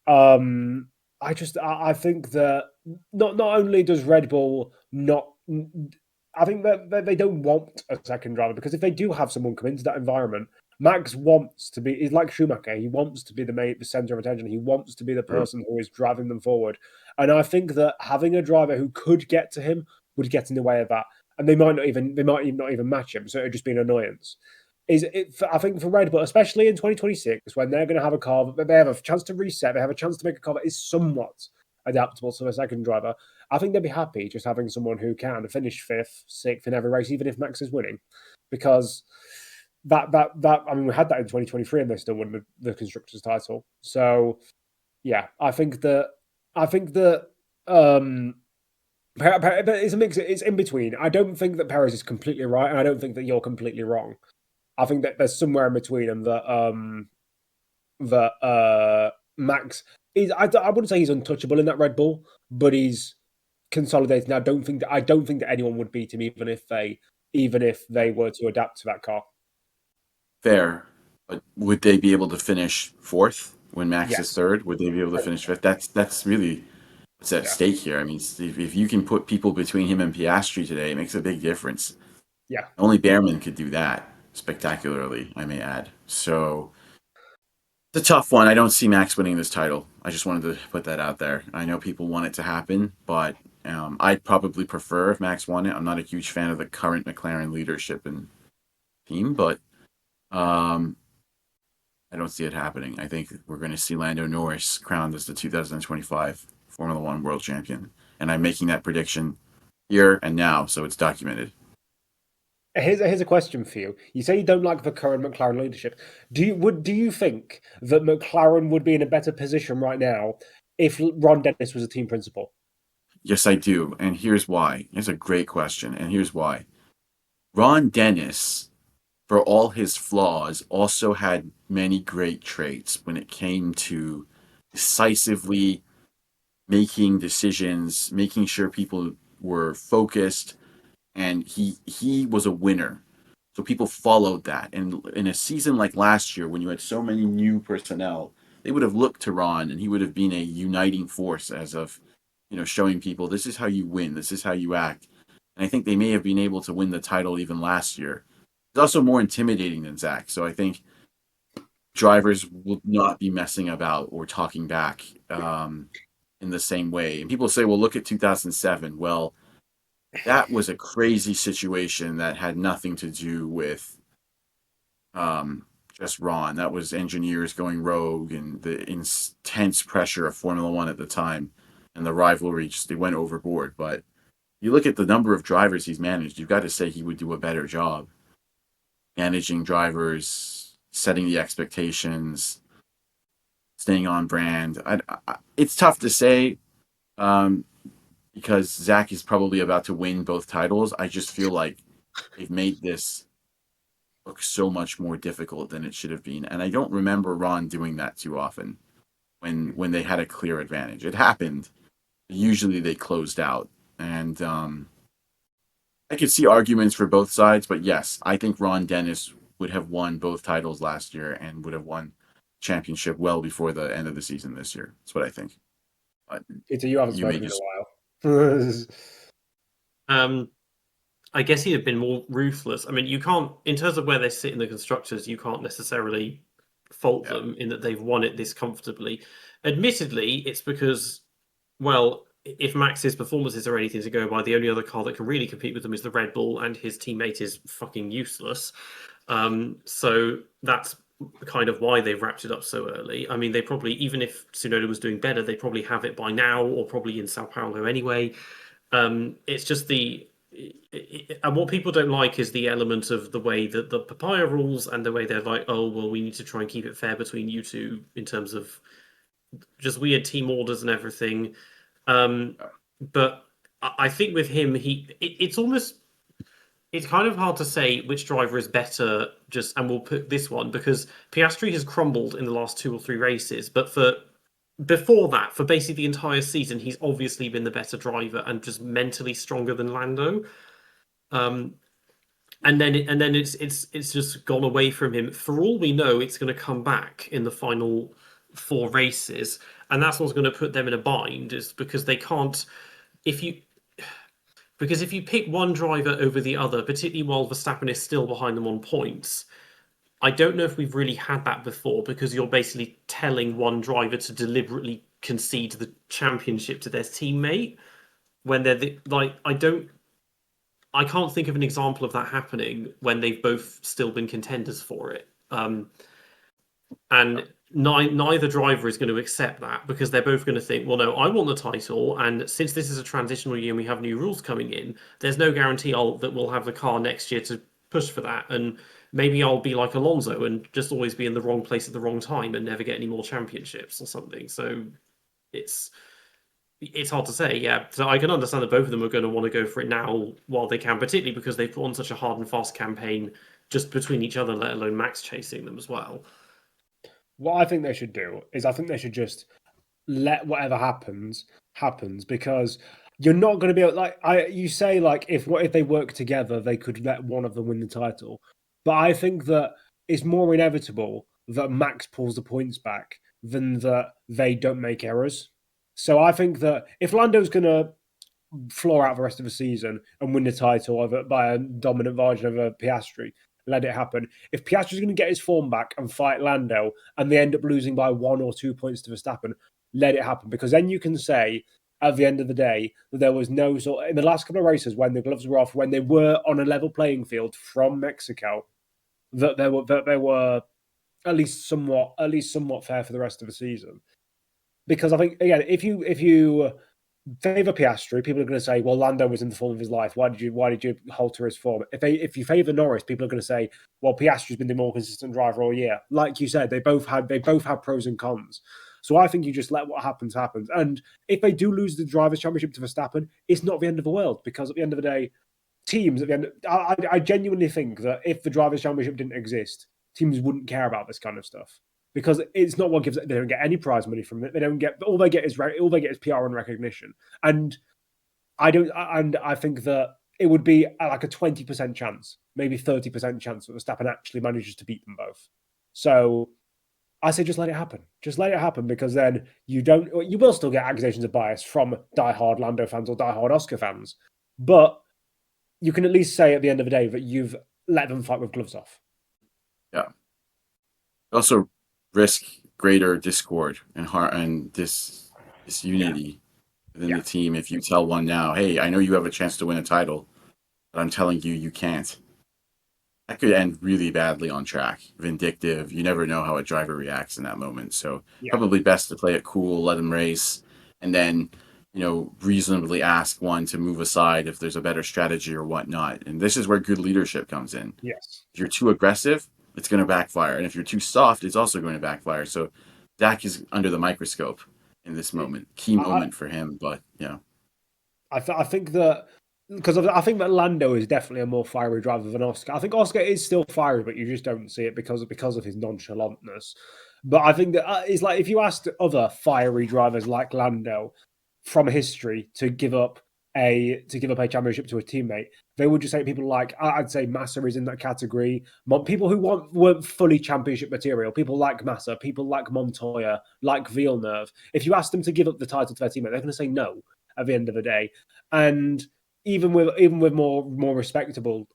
Speaker 4: I think that not only does Red Bull not. I think that they don't want a second driver because if they do have someone come into that environment, Max wants to be. He's like Schumacher. He wants to be the center of attention. He wants to be the person who is driving them forward. And I think that having a driver who could get to him would get in the way of that, and they might not even not even match him. So it'd just be an annoyance. I think for Red Bull, especially in 2026, when they're going to have a car, they have a chance to reset, they have a chance to make a car that is somewhat adaptable to a second driver. I think they'd be happy just having someone who can finish fifth, sixth in every race, even if Max is winning, because that I mean, we had that in 2023 and they still won the constructors title. So yeah, I think that but it's a mix. It's in between. I don't think that Perez is completely right, and I don't think that you're completely wrong. I think that there's somewhere in between, and that Max is. I wouldn't say he's untouchable in that Red Bull, but he's consolidated. And I don't think that anyone would beat him, even if they were to adapt to that car.
Speaker 3: Fair, but would they be able to finish fourth when Max is
Speaker 4: Yes.
Speaker 3: third? Would they be able to finish fifth? That's really what's at stake here. I mean, if you can put people between him and Piastri today, it makes a big difference.
Speaker 4: Yeah.
Speaker 3: Only Behrman could do that spectacularly, I may add. So it's a tough one. I don't see Max winning this title. I just wanted to put that out there. I know people want it to happen, but I'd probably prefer if Max won it. I'm not a huge fan of the current McLaren leadership and team, but I don't see it happening. I think we're going to see Lando Norris crowned as the 2025 Formula One World Champion. And I'm making that prediction here and now, so it's documented.
Speaker 4: Here's a question for you. You say you don't like the current McLaren leadership. Do you think that McLaren would be in a better position right now if Ron Dennis was a team principal?
Speaker 3: Yes, I do. And here's why. It's a great question. And here's why. Ron Dennis, for all his flaws, also had many great traits when it came to decisively making decisions, making sure people were focused, and he was a winner. So people followed that. And in a season like last year, when you had so many new personnel, they would have looked to Ron and he would have been a uniting force as of, showing people this is how you win, this is how you act. And I think they may have been able to win the title even last year. It's also more intimidating than Zach. So I think drivers will not be messing about or talking back in the same way. And people say, well, look at 2007. Well, that was a crazy situation that had nothing to do with just Ron. That was engineers going rogue and the intense pressure of Formula One at the time and the rivalry. They went overboard. But you look at the number of drivers he's managed, you've got to say he would do a better job managing drivers, setting the expectations, staying on brand. It's tough to say because Zach is probably about to win both titles. I just feel like they've made this look so much more difficult than it should have been. And I don't remember Ron doing that too often when they had a clear advantage. It happened. Usually they closed out. And I could see arguments for both sides, but yes, I think Ron Dennis would have won both titles last year and would have won championship well before the end of the season this year. That's what I think. But
Speaker 4: Peter, you haven't spoken in a while.
Speaker 2: I guess he'd have been more ruthless. I mean, you can't, in terms of where they sit in the constructors, you can't necessarily fault them in that they've won it this comfortably. Admittedly, it's because, well, if Max's performances are anything to go by, the only other car that can really compete with them is the Red Bull, and his teammate is fucking useless. So that's kind of why they've wrapped it up so early. I mean, they probably, even if Tsunoda was doing better, they probably have it by now, or probably in Sao Paulo anyway. It's just and what people don't like is the element of the way that the papaya rules and the way they're like, oh, well, we need to try and keep it fair between you two in terms of just weird team orders and everything. But I think with him, it's kind of hard to say which driver is better. And we'll put this one because Piastri has crumbled in the last 2 or 3 races, but before that, for basically the entire season, he's obviously been the better driver and just mentally stronger than Lando. And then it's just gone away from him. For all we know, it's going to come back in the final 4 races, and that's what's going to put them in a bind. Is because they can't. If you pick one driver over the other, particularly while Verstappen is still behind them on points, I don't know if we've really had that before, because you're basically telling one driver to deliberately concede the championship to their teammate when they're I can't think of an example of that happening when they've both still been contenders for it. And neither driver is going to accept that, because they're both going to think, well, no, I want the title, and since this is a transitional year and we have new rules coming in, there's no guarantee that we'll have the car next year to push for that, and maybe I'll be like Alonso and just always be in the wrong place at the wrong time and never get any more championships or something. So it's hard to say, yeah. So I can understand that both of them are going to want to go for it now while they can, particularly because they've put on such a hard and fast campaign just between each other, let alone Max chasing them as well.
Speaker 4: What I think they should do is I think they should just let whatever happens, because you're not going to be able, you say, like, if they work together, they could let one of them win the title. But I think that it's more inevitable that Max pulls the points back than that they don't make errors. So I think that if Lando's going to floor out the rest of the season and win the title by a dominant margin over Piastri, let it happen. If Piastri's going to get his form back and fight Lando and they end up losing by 1 or 2 points to Verstappen, let it happen. Because then you can say at the end of the day that there was no sort in the last couple of races when the gloves were off, when they were on a level playing field from Mexico, that they were at least somewhat fair for the rest of the season. Because I think, again, if you favour Piastri, people are going to say, well, Lando was in the form of his life. Why did you alter his form? If you favour Norris, people are going to say, well, Piastri's been the more consistent driver all year. Like you said, they both have pros and cons. So I think you just let what happens. And if they do lose the Drivers' Championship to Verstappen, it's not the end of the world, because at the end of the day, teams, I genuinely think that if the Drivers' Championship didn't exist, teams wouldn't care about this kind of stuff. Because it's not what gives it. They don't get any prize money from it. They don't get. All they get is PR and recognition. And I think that it would be like a 20% chance, maybe 30% chance that Verstappen actually manages to beat them both. So I say just let it happen. Just let it happen, because then you will still get accusations of bias from diehard Lando fans or diehard Oscar fans, but you can at least say at the end of the day that you've let them fight with gloves off.
Speaker 3: Yeah. Also, risk greater discord and this unity within the team if you tell one now, hey, I know you have a chance to win a title, but I'm telling you can't. That could end really badly on track. Vindictive. You never know how a driver reacts in that moment. So probably best to play it cool, let them race, and then reasonably ask one to move aside if there's a better strategy or whatnot. And this is where good leadership comes in.
Speaker 4: Yes.
Speaker 3: If you're too aggressive, it's going to backfire. And if you're too soft, it's also going to backfire. So Dak is under the microscope in this moment. Key moment for him, but yeah.
Speaker 4: I think that, because I think that Lando is definitely a more fiery driver than Oscar. I think Oscar is still fiery, but you just don't see it because of his nonchalantness. But I think that it's like if you asked other fiery drivers like Lando from history to give up a championship to a teammate, they would just say people like, I'd say Massa is in that category. People who weren't fully championship material, people like Massa, people like Montoya, like Villeneuve. If you ask them to give up the title to their teammate, they're going to say no at the end of the day. And even with more respectable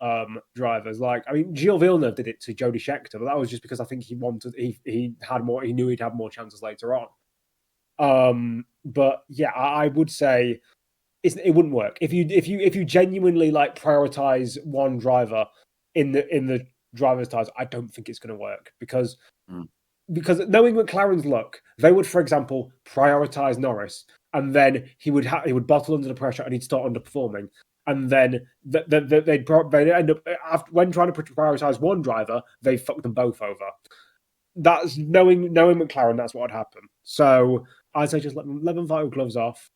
Speaker 4: drivers, like, I mean, Gilles Villeneuve did it to Jody Scheckter, but that was just because I think he knew he'd have more chances later on. But yeah, I would say it wouldn't work if you genuinely like prioritize one driver in the driver's tires. I don't think it's going to work because knowing McLaren's luck, they would, for example, prioritize Norris, and then he would bottle under the pressure and he'd start underperforming, and then they'd end up when trying to prioritize one driver, they fuck them both over. That's knowing McLaren. That's what would happen. So I'd say just let them fight with gloves off.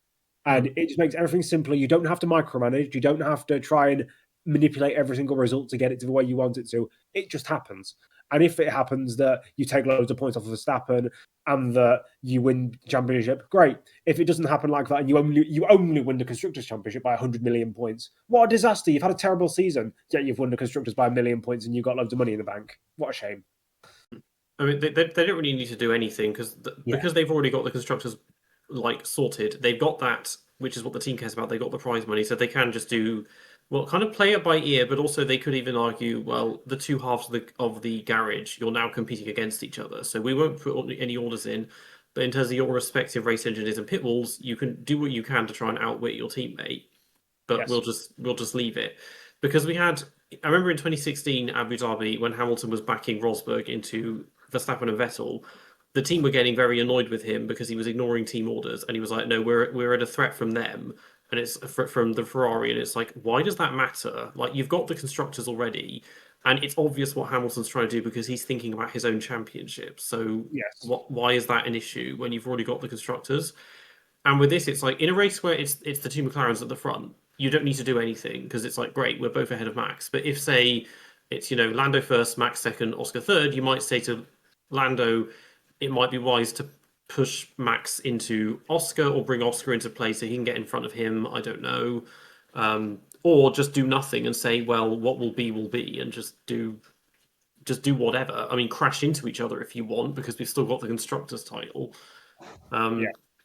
Speaker 4: And it just makes everything simpler. You don't have to micromanage. You don't have to try and manipulate every single result to get it to the way you want it to. It just happens. And if it happens that you take loads of points off of Verstappen and that you win the championship, great. If it doesn't happen like that and you only win the Constructors' Championship by 100 million points, what a disaster. You've had a terrible season, yet you've won the Constructors by 1 million points and you've got loads of money in the bank. What a shame.
Speaker 2: I mean, they don't really need to do anything because they've already got the Constructors sorted. They've got that, which is what the team cares about. They got the prize money, so they can just do Well, kind of play it by ear, but also they could even argue, well, the two halves of the garage, you're now competing against each other. So we won't put any orders in, but in terms of your respective race engineers and pit walls, you can do what you can to try and outwit your teammate. But
Speaker 4: Yes.
Speaker 2: we'll just leave it because we had. I remember in 2016 Abu Dhabi when Hamilton was backing Rosberg into Verstappen and Vettel, the team were getting very annoyed with him because he was ignoring team orders, and he was like, "No, we're at a threat from them." And it's from the Ferrari, and it's like, why does that matter? Like, you've got the constructors already, and it's obvious what Hamilton's trying to do because he's thinking about his own championship. So,
Speaker 4: Yes.
Speaker 2: why is that an issue when you've already got the constructors? And with this, it's like in a race where it's the two McLarens at the front, you don't need to do anything because it's like, great, we're both ahead of Max. But if say it's Lando first, Max second, Oscar third, you might say to Lando, it might be wise to push Max into Oscar or bring Oscar into play so he can get in front of him. I don't know. Or just do nothing and say, well, what will be, and just do whatever. I mean, crash into each other if you want, because we've still got the constructors title.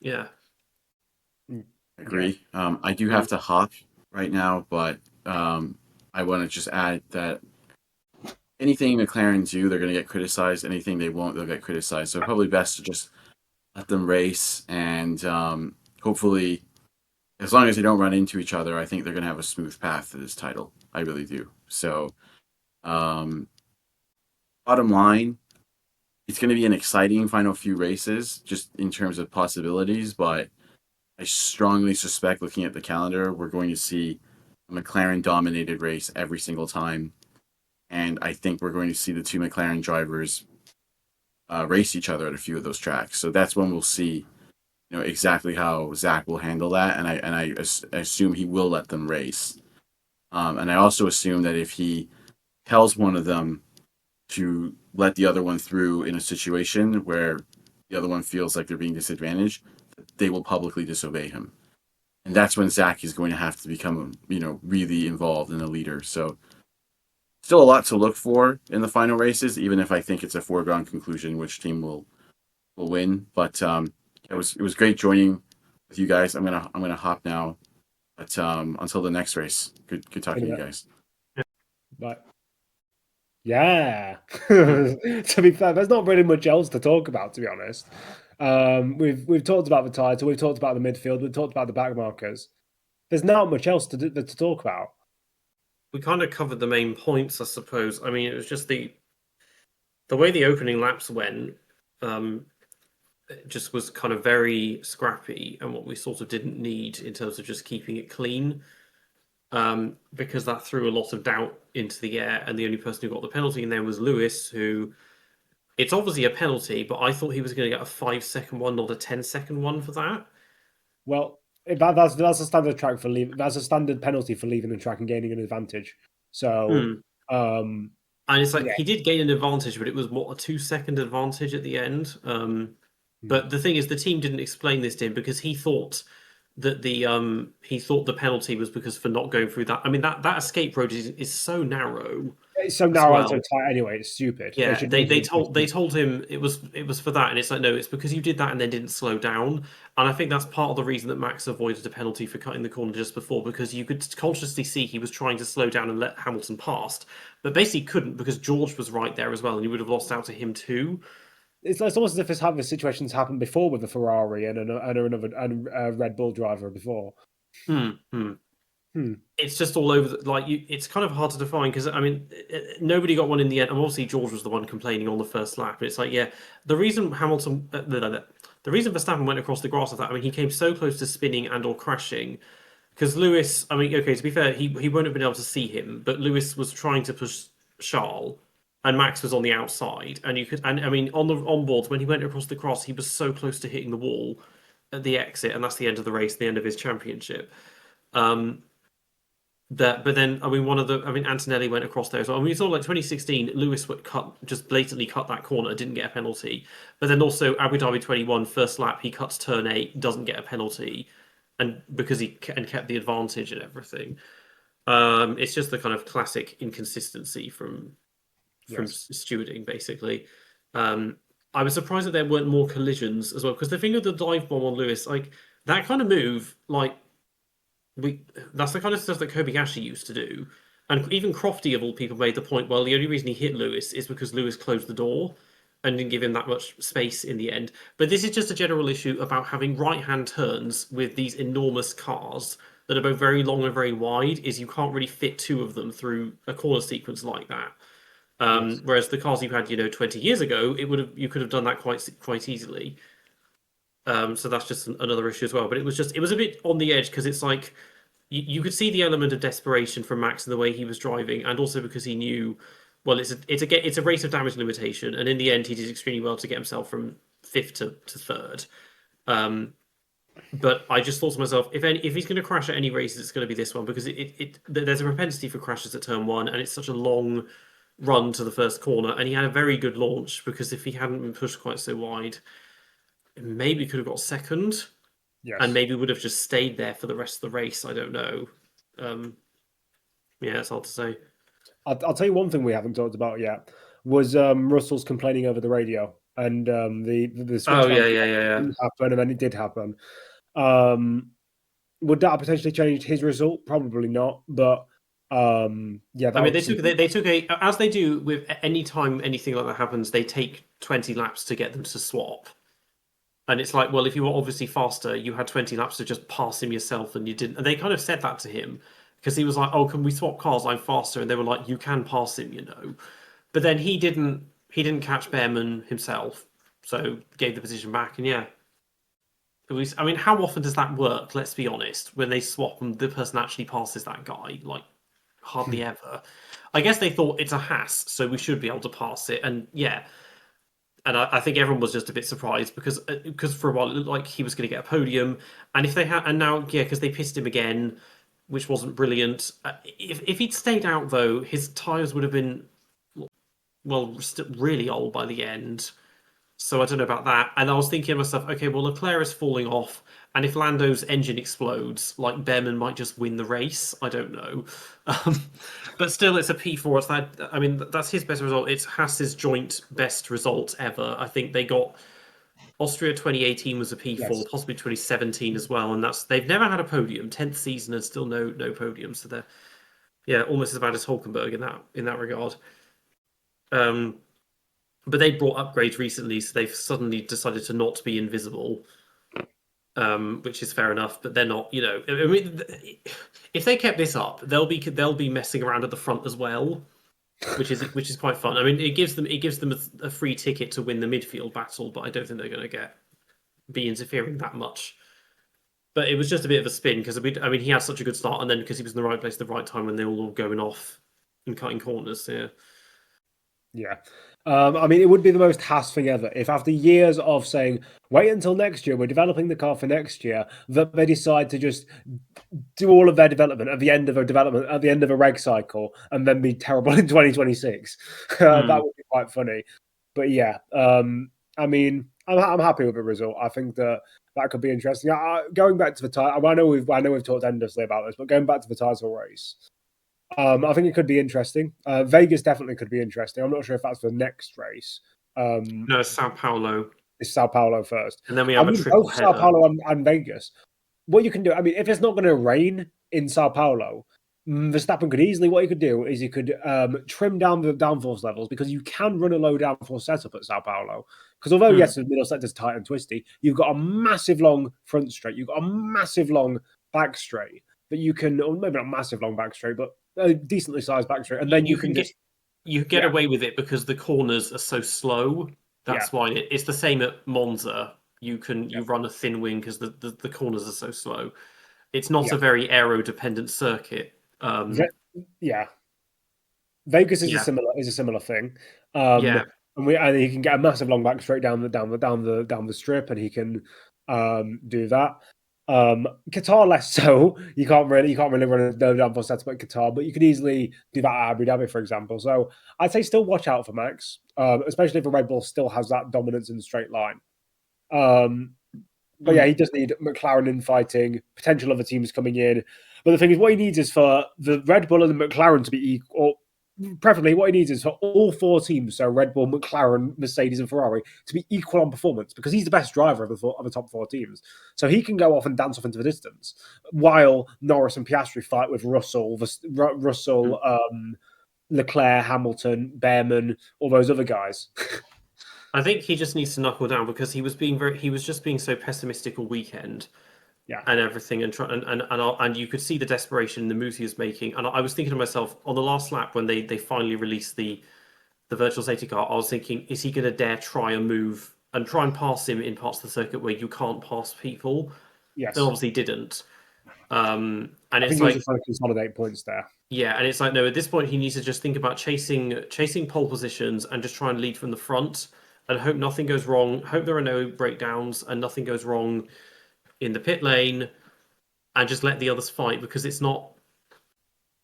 Speaker 2: Yeah.
Speaker 3: I agree. I do have to hop right now, but I want to just add that anything McLaren do, they're going to get criticized. Anything they won't, they'll get criticized. So probably best to just let them race, and hopefully, as long as they don't run into each other, I think they're going to have a smooth path to this title. I really do. So, bottom line, it's going to be an exciting final few races, just in terms of possibilities, but I strongly suspect, looking at the calendar, we're going to see a McLaren-dominated race every single time. And I think we're going to see the two McLaren drivers race each other at a few of those tracks. So that's when we'll see, exactly how Zach will handle that. And I assume he will let them race. And I also assume that if he tells one of them to let the other one through in a situation where the other one feels like they're being disadvantaged, they will publicly disobey him. And that's when Zach is going to have to become, really involved in the leader. So still a lot to look for in the final races, even if I think it's a foregone conclusion which team will win. But it was great joining with you guys. I'm gonna hop now. But until the next race, good talking to you guys.
Speaker 4: But yeah, to be fair, there's not really much else to talk about, to be honest. We've talked about the title, we've talked about the midfield, we've talked about the back markers. There's not much else to talk about.
Speaker 2: We kind of covered the main points, I suppose. I mean, it was just the way the opening laps went. It just was kind of very scrappy, and what we sort of didn't need in terms of just keeping it clean, because that threw a lot of doubt into the air. And the only person who got the penalty in there was Lewis, who it's obviously a penalty, but I thought he was going to get a 5-second one, not a 10-second one for that.
Speaker 4: Well, that's a standard track for leave. That's a standard penalty for leaving the track and gaining an advantage. So,
Speaker 2: and it's like he did gain an advantage, but it was what, a 2-second advantage at the end. But the thing is, the team didn't explain this to him because he thought that the penalty was because for not going through that. I mean, that escape road is so narrow.
Speaker 4: It's so narrow and so tight anyway. It's stupid.
Speaker 2: Yeah, they told him it was for that, and it's like, no, it's because you did that and then didn't slow down. And I think that's part of the reason that Max avoided a penalty for cutting the corner just before, because you could consciously see he was trying to slow down and let Hamilton past, but basically couldn't because George was right there as well, and you would have lost out to him too.
Speaker 4: It's almost as if this situation's happened before with the Ferrari and a Red Bull driver before.
Speaker 2: It's just all over. It's kind of hard to define because I mean, nobody got one in the end. And obviously, George was the one complaining on the first lap. But it's like, yeah, the reason the reason Verstappen went across the grass of that. I mean, he came so close to spinning and or crashing. Because Lewis, I mean, okay, to be fair, he won't have been able to see him, but Lewis was trying to push Charles, and Max was on the outside, and I mean, on the onboards when he went across the cross, he was so close to hitting the wall at the exit, and that's the end of the race, the end of his championship. But then, I mean, Antonelli went across there as well. I mean, we saw like 2016, Lewis would just blatantly cut that corner, didn't get a penalty. But then also Abu Dhabi 21, first lap, he cuts turn 8, doesn't get a penalty, and because he kept the advantage and everything. It's just the kind of classic inconsistency from stewarding, basically. I was surprised that there weren't more collisions as well, because the thing of the dive bomb on Lewis, like that kind of move, like that's the kind of stuff that Kobayashi used to do. And even Crofty, of all people, made the point, well, the only reason he hit Lewis is because Lewis closed the door and didn't give him that much space in the end. But this is just a general issue about having right-hand turns with these enormous cars that are both very long and very wide, is you can't really fit two of them through a corner sequence like that.
Speaker 4: Yes.
Speaker 2: Whereas the cars you had, 20 years ago, you could have done that quite easily. So that's just another issue as well. But it was a bit on the edge because it's like you could see the element of desperation from Max in the way he was driving, and also because he knew, well, it's a race of damage limitation, and in the end, he did extremely well to get himself from fifth to third. But I just thought to myself, if he's going to crash at any races, it's going to be this one because there's a propensity for crashes at turn one, and it's such a long run to the first corner, and he had a very good launch because if he hadn't been pushed quite so wide, maybe could have got second.
Speaker 4: Yes.
Speaker 2: And maybe would have just stayed there for the rest of the race. I don't know. Yeah, it's hard to say.
Speaker 4: I'll tell you one thing we haven't talked about yet was Russell's complaining over the radio and the switch
Speaker 2: Oh yeah.
Speaker 4: didn't happen, and then it did happen. Would that have potentially changed his result? Probably not, but yeah.
Speaker 2: I mean, they took as they do with any time anything like that happens, they take 20 laps to get them to swap. And it's like, well, if you were obviously faster, you had 20 laps to just pass him yourself, and you didn't. And they kind of said that to him because he was like, "Oh, can we swap cars? I'm faster." And they were like, "You can pass him." But then he didn't catch Behrman himself, so gave the position back. And yeah, I mean, how often does that work? Let's be honest. When they swap and the person actually passes that guy, like hardly ever. I guess they thought it's a Haas, so we should be able to pass it. And yeah. And I think everyone was just a bit surprised because for a while it looked like he was going to get a podium, and if they had, and now because they pissed him again, which wasn't brilliant. If he'd stayed out though, his tires would have been really old by the end. So I don't know about that. And I was thinking to myself, okay, well Leclerc is falling off, and if Lando's engine explodes, like Behrman might just win the race. I don't know, but still, it's a P4. It's that. I mean, that's his best result. It's Haas's joint best result ever. I think they got Austria 2018 was a P4,
Speaker 4: Yes.
Speaker 2: possibly 2017 as well, and they've never had a podium. 10th season and still no podium. So they're almost as bad as Hulkenberg in that regard. But they brought upgrades recently, so they've suddenly decided to not be invisible, which is fair enough. But they're not. I mean, if they kept this up, they'll be messing around at the front as well, which is quite fun. I mean, it gives them a free ticket to win the midfield battle, but I don't think they're going to be interfering that much. But it was just a bit of a spin because he had such a good start, and then because he was in the right place at the right time when they were all going off and cutting corners. Yeah.
Speaker 4: Yeah. I mean, it would be the most Haas thing ever if after years of saying, wait until next year, we're developing the car for next year, that they decide to just do all of their development at the end of a reg cycle and then be terrible in 2026. That would be quite funny. But yeah, I mean, I'm happy with the result. I think that could be interesting. Going back to the title, I know we've talked endlessly about this, but going back to the title race, I think it could be interesting. Vegas definitely could be interesting. I'm not sure if that's the next race.
Speaker 2: No, it's Sao Paulo.
Speaker 4: It's Sao Paulo first.
Speaker 2: And then we have a triple
Speaker 4: both
Speaker 2: header.
Speaker 4: Sao Paulo and Vegas. What you can do, I mean, if it's not going to rain in Sao Paulo, Verstappen could easily, what he could do is he could trim down the downforce levels because you can run a low downforce setup at Sao Paulo. Because although, yes, the middle sector's tight and twisty, you've got a massive long front straight, you've got a massive long back straight that you can, or maybe not massive long back straight, but a decently sized back straight. And then you can
Speaker 2: get away with it because the corners are so slow. That's why it's the same at Monza. You run a thin wing because the corners are so slow. It's not a very aero dependent circuit.
Speaker 4: Vegas is a similar thing. And he can get a massive long back straight down the strip, and he can do that. Qatar less so. You can't really run a no downforce setup at Qatar, but you could easily do that at Abu Dhabi, for example. So I'd say still watch out for Max, especially if a Red Bull still has that dominance in the straight line. But yeah, he does need McLaren infighting, potential other teams coming in. But the thing is, what he needs is for the Red Bull and the McLaren to be equal, preferably what he needs is for all four teams, so Red Bull, McLaren, Mercedes, and Ferrari, to be equal on performance because he's the best driver of the top four teams. So he can go off and dance off into the distance while Norris and Piastri fight with Russell, Leclerc, Hamilton, Behrman, all those other guys.
Speaker 2: I think he just needs to knuckle down because he was just being so pessimistic all weekend.
Speaker 4: Yeah.
Speaker 2: And everything, and you could see the desperation in the moves he was making. And I was thinking to myself on the last lap when they finally released the virtual safety car, I was thinking, is he going to dare try a move and try and pass him in parts of the circuit where you can't pass people?
Speaker 4: Yes.
Speaker 2: And obviously didn't. And
Speaker 4: I
Speaker 2: it's
Speaker 4: think he was just trying to consolidate points there.
Speaker 2: Yeah, and it's like, no, at this point he needs to just think about chasing pole positions and just try and lead from the front and hope nothing goes wrong. Hope there are no breakdowns and nothing goes wrong in the pit lane, and just let the others fight because it's not.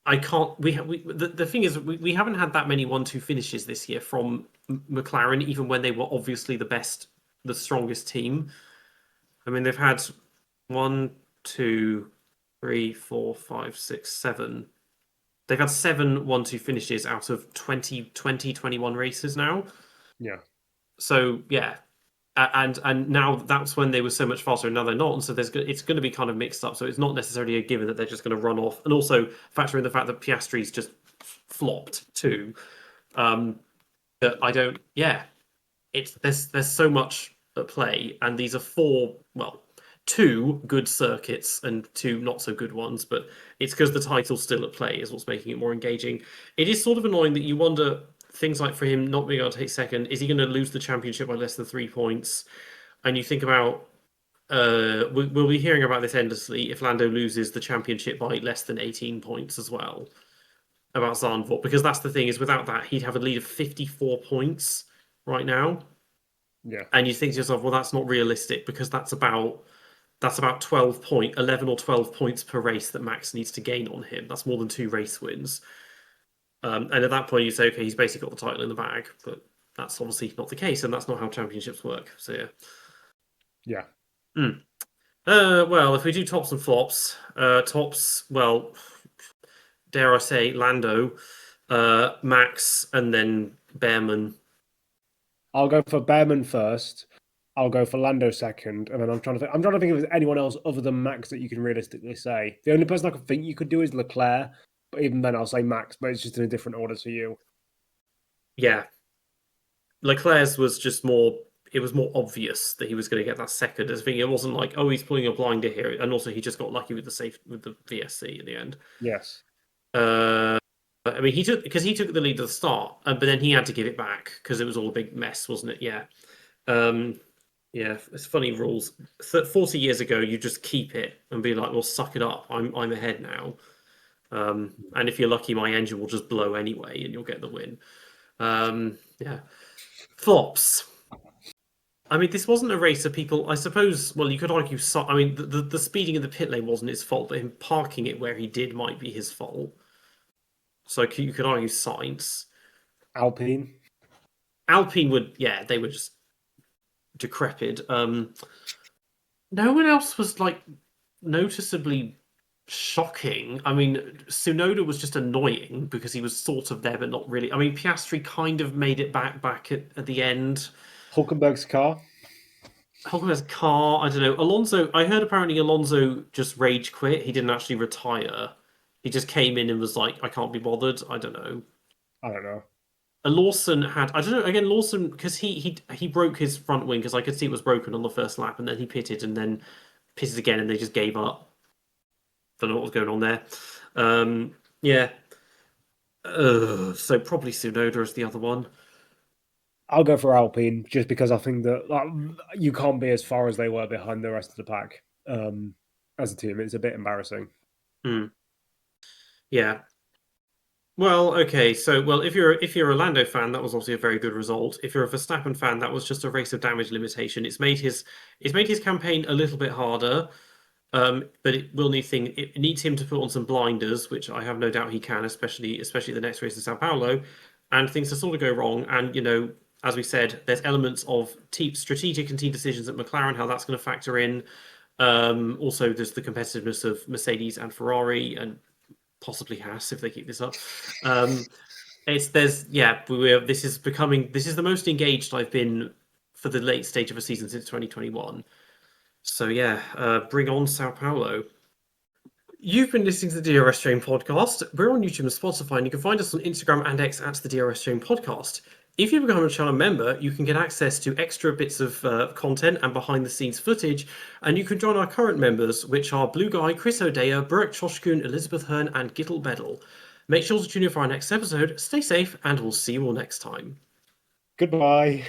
Speaker 2: I can't. The thing is, we haven't had that many 1-2 finishes this year from McLaren, even when they were obviously the strongest team. I mean, they've had 1, 2, 3, 4, 5, 6, 7. They've had 7 1-2 finishes out of 21 races now.
Speaker 4: Yeah.
Speaker 2: So yeah. And now that's when they were so much faster, and now they're not, and so it's going to be kind of mixed up. So it's not necessarily a given that they're just going to run off, and also factor in the fact that Piastri's just flopped too. That I don't. Yeah, there's so much at play, and these are 2 good circuits and 2 not so good ones, but it's because the title's still at play is what's making it more engaging. It is sort of annoying that you wonder. Things like for him not being able to take second, is he going to lose the championship by less than 3 points? And you think about, we'll be hearing about this endlessly if Lando loses the championship by less than 18 points as well, about Zandvoort, because that's the thing is without that he'd have a lead of 54 points right now.
Speaker 4: Yeah.
Speaker 2: And you think to yourself, well, that's not realistic because that's about 11 or 12 points per race that Max needs to gain on him. That's more than 2 race wins. And at that point, you say, okay, he's basically got the title in the bag, but that's obviously not the case, and that's not how championships work. So
Speaker 4: yeah.
Speaker 2: Well, if we do tops and flops, tops, well, dare I say, Lando, Max, and then Behrman.
Speaker 4: I'll go for Behrman first. I'll go for Lando second, and then I'm trying to think if there's anyone else other than Max that you can realistically say. The only person I can think you could do is Leclerc. But even then, I'll say Max, but it's just in a different order to you.
Speaker 2: Yeah. Leclerc's was just more. It was more obvious that he was going to get that second. I think it wasn't like, oh, he's pulling a blinder here, and also he just got lucky with the VSC in the end.
Speaker 4: Yes.
Speaker 2: I mean, he took the lead at the start, but then he had to give it back because it was all a big mess, wasn't it? Yeah. Yeah, it's funny rules. 40 years ago, you just keep it and be like, well, suck it up. I'm ahead now. And if you're lucky, my engine will just blow anyway, and you'll get the win. Yeah. Flops. I mean, this wasn't a race of people. I suppose. Well, you could argue. I mean, the speeding in the pit lane wasn't his fault, but him parking it where he did might be his fault. So you could argue Sainz.
Speaker 4: Alpine
Speaker 2: would. Yeah, they were just decrepit. No one else was like noticeably shocking. I mean, Tsunoda was just annoying because he was sort of there, but not really. I mean, Piastri kind of made it back at the end.
Speaker 4: Hulkenberg's car.
Speaker 2: I don't know. Alonso, I heard apparently Alonso just rage quit. He didn't actually retire. He just came in and was like, I can't be bothered. I don't know. Lawson had, I don't know, again, Lawson, because he broke his front wing because I could see it was broken on the first lap, and then he pitted and then pitted again, and they just gave up. Don't know what was going on there. Yeah. So probably Tsunoda is the other one.
Speaker 4: I'll go for Alpine just because I think that you can't be as far as they were behind the rest of the pack as a team. It's a bit embarrassing.
Speaker 2: Yeah. Well, okay. So, if you're a Lando fan, that was obviously a very good result. If you're a Verstappen fan, that was just a race of damage limitation. It's made his campaign a little bit harder. But it needs him to put on some blinders, which I have no doubt he can, especially the next race in Sao Paulo, and things to sort of go wrong. And as we said, there's elements of strategic and team decisions at McLaren, how that's going to factor in. Also, there's the competitiveness of Mercedes and Ferrari, and possibly Haas if they keep this up. This is the most engaged I've been for the late stage of a season since 2021. So bring on Sao Paulo. You've been listening to the DRS Train podcast. We're on YouTube and Spotify, and you can find us on Instagram and X at the DRS Train podcast. If you become a channel member, you can get access to extra bits of content and behind-the-scenes footage, and you can join our current members, which are Blue Guy, Chris O'Dea, Burke Choshkun, Elizabeth Hearn, and Gittel Beddle. Make sure to tune in for our next episode. Stay safe, and we'll see you all next time.
Speaker 4: Goodbye.